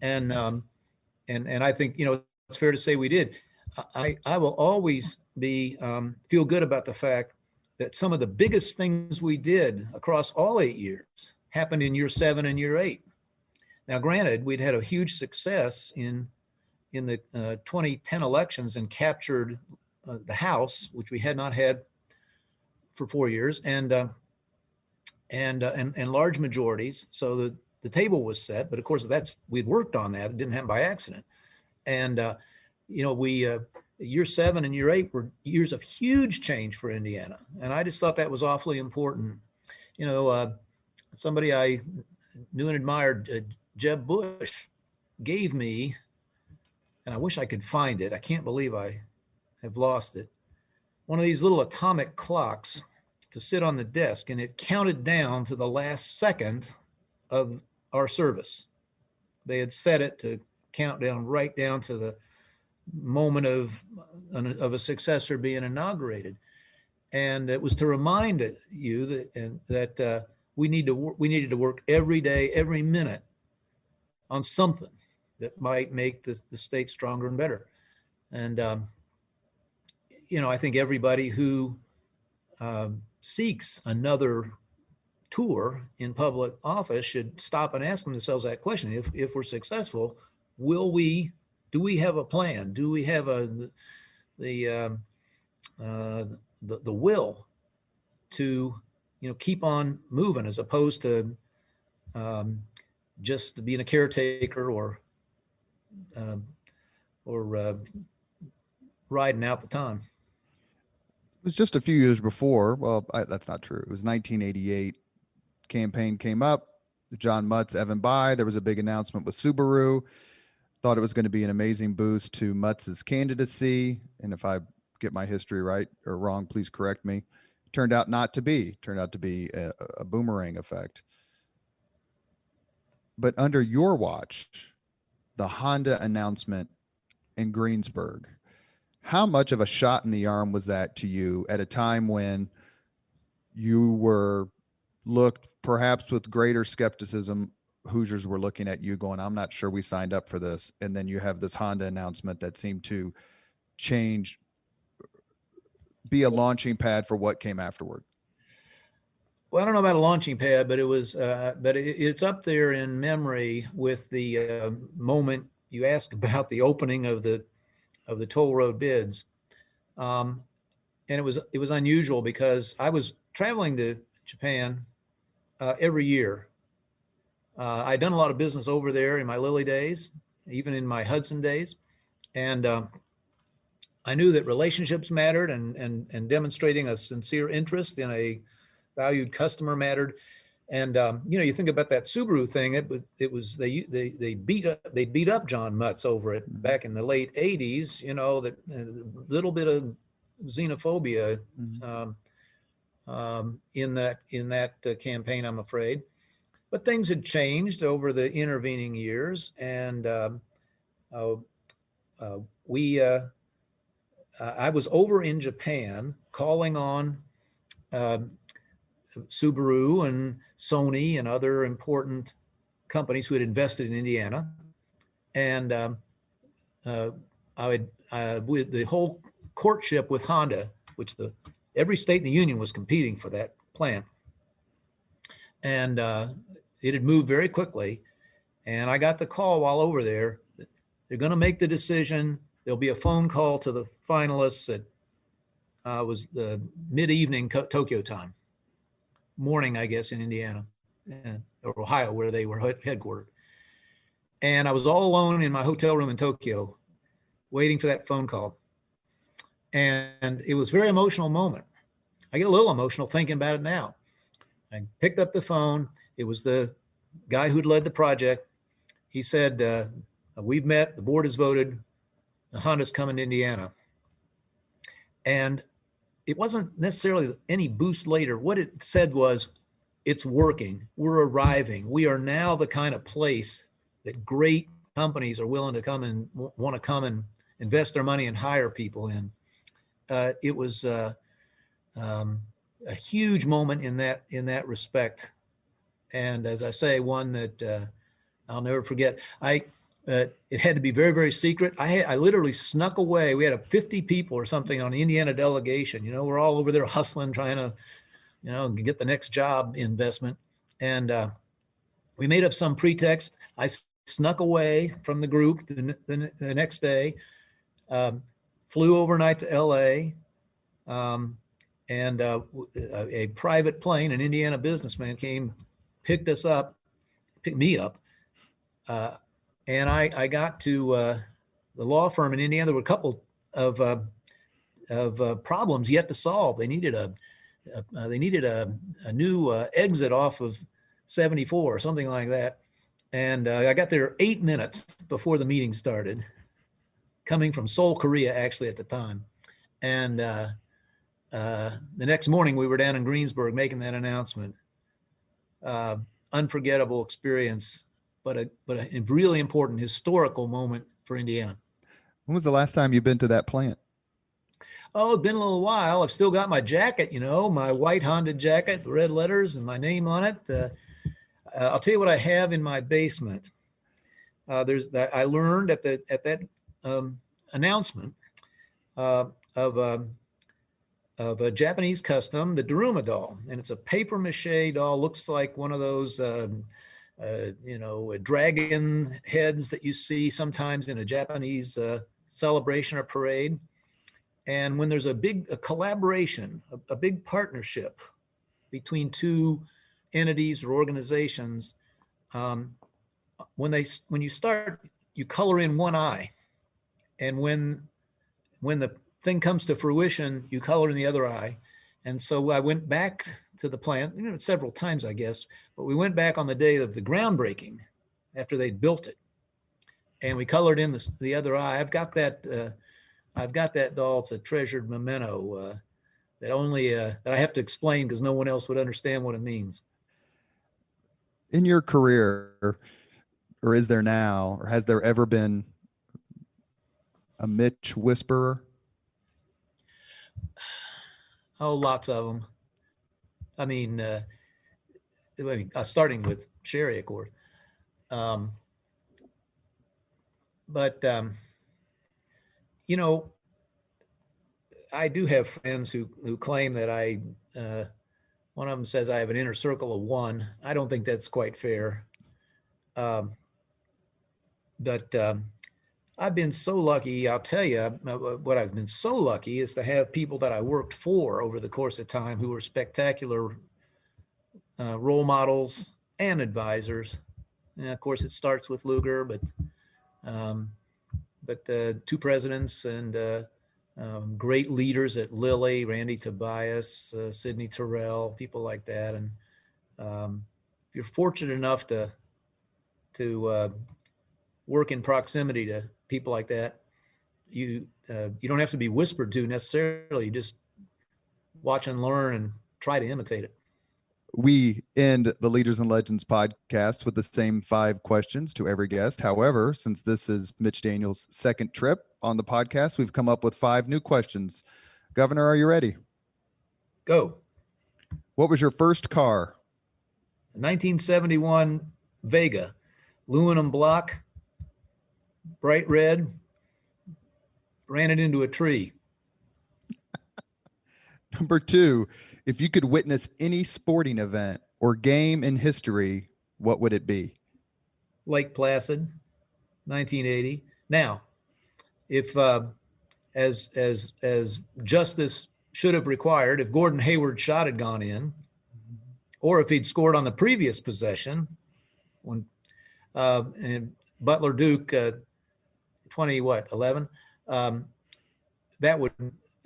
And I think, it's fair to say we did. I will always feel good about the fact that some of the biggest things we did across all 8 years happened in year 7 and year 8. Now, granted, we'd had a huge success in the 2010 elections and captured the House, which we had not had for 4 years, and large majorities. So the table was set, but of course we'd worked on that. It didn't happen by accident. And year 7 and year 8 were years of huge change for Indiana, and I just thought that was awfully important. Somebody I knew and admired, Jeb Bush, gave me, and I wish I could find it. I can't believe I have lost it. One of these little atomic clocks to sit on the desk, and it counted down to the last second of our service. They had set it to count down right down to the moment of a successor being inaugurated, and it was to remind you that we needed to work every day, every minute, on something that might make the state stronger and better. And I think everybody who seeks another tour in public office should stop and ask themselves that question. If we're successful, do we have a plan? Do we have the will to, keep on moving, as opposed to just being a caretaker or riding out the time. It was just a few years before. Well, that's not true. It was 1988. Campaign came up. John Mutz, Evan Bayh. There was a big announcement with Subaru. Thought it was going to be an amazing boost to Mutz's candidacy. And if I get my history right or wrong, please correct me. Turned out not to be. Turned out to be a boomerang effect. But under your watch, the Honda announcement in Greensburg, how much of a shot in the arm was that to you at a time when you were looked perhaps with greater skepticism? Hoosiers were looking at you going, I'm not sure we signed up for this. And then you have this Honda announcement that seemed to be a launching pad for what came afterward. Well, I don't know about a launching pad, but it was, it's up there in memory with the moment you asked about the opening of the toll road bids. And it was unusual because I was traveling to Japan every year. I'd done a lot of business over there in my Lilly days, even in my Hudson days. And I knew that relationships mattered, and demonstrating a sincere interest in a valued customer mattered. And you think about that Subaru thing. It was they beat up John Mutz over it back in the late '80s. That little bit of xenophobia in that campaign, I'm afraid. But things had changed over the intervening years, and I was over in Japan calling on Subaru and Sony and other important companies who had invested in Indiana. And with the whole courtship with Honda, which every state in the union was competing for that plant. And it had moved very quickly. And I got the call while over there. They're going to make the decision. There'll be a phone call to the finalists at was the mid-evening Tokyo time. Morning, I guess, in Indiana or Ohio, where they were headquartered. And I was all alone in my hotel room in Tokyo, waiting for that phone call. And it was a very emotional moment. I get a little emotional thinking about it now. I picked up the phone. It was the guy who'd led the project. He said, we've met, the board has voted, the Honda's coming to Indiana. And it wasn't necessarily any boost later. What it said was, it's working. We're arriving. We are now the kind of place that great companies are willing to come and want to come and invest their money and hire people in. It was a huge moment in that respect. And as I say, one that I'll never forget. It had to be very, very secret. I literally snuck away. We had 50 people or something on the Indiana delegation. We're all over there hustling, trying to, get the next job investment. And we made up some pretext. I snuck away from the group the next day, flew overnight to LA, and a private plane, an Indiana businessman came, picked me up. And I got to the law firm in Indiana. There were a couple of problems yet to solve. They needed a new exit off of 74 or something like that. And I got there 8 minutes before the meeting started, coming from Seoul, Korea, actually at the time. And the next morning we were down in Greensburg making that announcement. Unforgettable experience. But a really important historical moment for Indiana. When was the last time you've been to that plant? Oh, it's been a little while. I've still got my jacket, my white Honda jacket, the red letters and my name on it. I'll tell you what I have in my basement. There's that I learned at that announcement of of a Japanese custom, the Daruma doll. And it's a paper mache doll, looks like one of those, dragon heads that you see sometimes in a Japanese celebration or parade. And when there's a collaboration, a big partnership between two entities or organizations, when you start, you color in one eye, and when the thing comes to fruition, you color in the other eye. And so I went back to the plant, several times, I guess, but we went back on the day of the groundbreaking after they'd built it, and we colored in the other eye. I've got that doll. It's a treasured memento that I have to explain because no one else would understand what it means. In your career, or is there now, or has there ever been a Mitch whisperer? Oh, lots of them. I mean, starting with Sherry, of course. I do have friends who claim that one of them says I have an inner circle of one. I don't think that's quite fair. But I've been so lucky. I'll tell you what I've been so lucky is to have people that I worked for over the course of time who were spectacular role models and advisors. And of course, it starts with Luger, but the two presidents and great leaders at Lilly, Randy Tobias, Sidney Terrell, people like that. And if you're fortunate enough to work in proximity to people like that, you don't have to be whispered to necessarily. You just watch and learn and try to imitate it. We end the Leaders and Legends podcast with the same 5 questions to every guest. However, since this is Mitch Daniels' second trip on the podcast, we've come up with 5 new questions. Governor, are you ready? Go. What was your first car? 1971 Vega, aluminum block, bright red, ran it into a tree. Number 2, if you could witness any sporting event or game in history, what would it be? Lake Placid, 1980. Now, if as justice should have required, if Gordon Hayward's shot had gone in, or if he'd scored on the previous possession, when and Butler Duke 11, that would.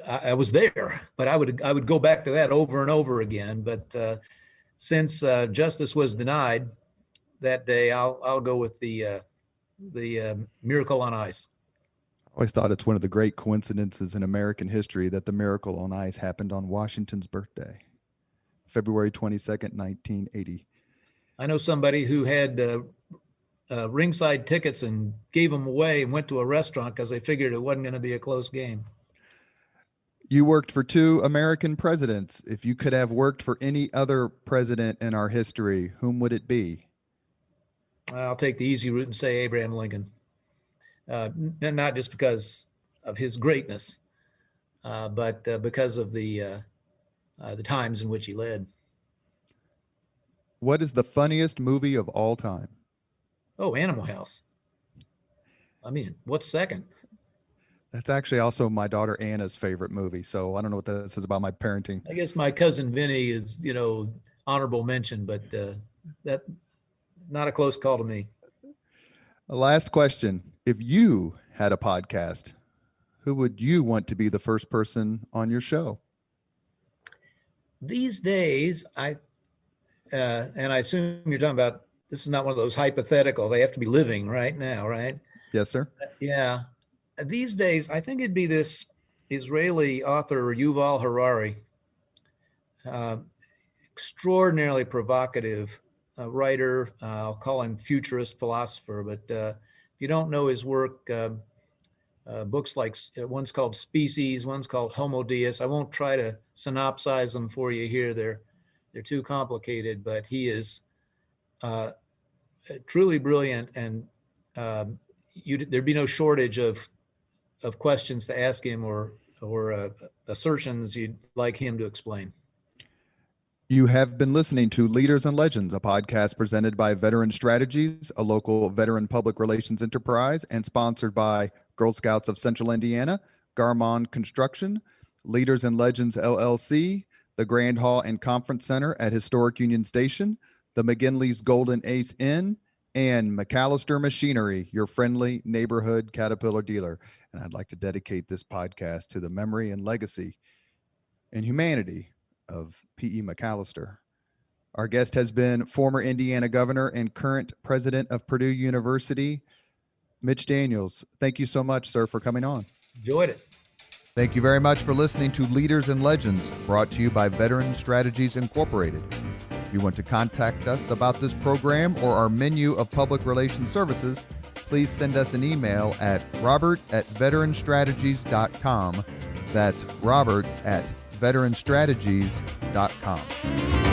I was there, but I would go back to that over and over again. But since justice was denied that day, I'll go with the Miracle on Ice. I always thought it's one of the great coincidences in American history that the Miracle on Ice happened on Washington's birthday, February 22nd, 1980. I know somebody who had ringside tickets and gave them away and went to a restaurant because they figured it wasn't going to be a close game. You worked for 2 American presidents. If you could have worked for any other president in our history, whom would it be? I'll take the easy route and say Abraham Lincoln. Not just because of his greatness, but because of the times in which he led. What is the funniest movie of all time? Oh, Animal House. I mean, what's second? That's actually also my daughter Anna's favorite movie. So I don't know what that says about my parenting. I guess my cousin Vinny is, honorable mention, but that not a close call to me. Last question. If you had a podcast, who would you want to be the first person on your show? These days, and I assume you're talking about, this is not one of those hypothetical, they have to be living right now, right? Yes, sir. Yeah. These days, I think it'd be this Israeli author, Yuval Harari, extraordinarily provocative writer. I'll call him futurist philosopher, but if you don't know his work, books like one's called Species, one's called Homo Deus. I won't try to synopsize them for you here. They're too complicated, but he is truly brilliant, and there'd be no shortage of questions to ask him or assertions you'd like him to explain. You have been listening to Leaders and Legends, a podcast presented by Veteran Strategies, a local veteran public relations enterprise, and sponsored by Girl Scouts of Central Indiana, Garmon Construction, Leaders and Legends LLC, the Grand Hall and Conference Center at Historic Union Station, the McGinley's Golden Ace Inn, and McAllister Machinery, your friendly neighborhood Caterpillar dealer. And I'd like to dedicate this podcast to the memory and legacy and humanity of P.E. McAllister. Our guest has been former Indiana governor and current president of Purdue University, Mitch Daniels. Thank you so much, sir, for coming on. Enjoyed it. Thank you very much for listening to Leaders and Legends, brought to you by Veteran Strategies Incorporated. If you want to contact us about this program or our menu of public relations services, please send us an email at robert@veteranstrategies.com. That's robert@veteranstrategies.com.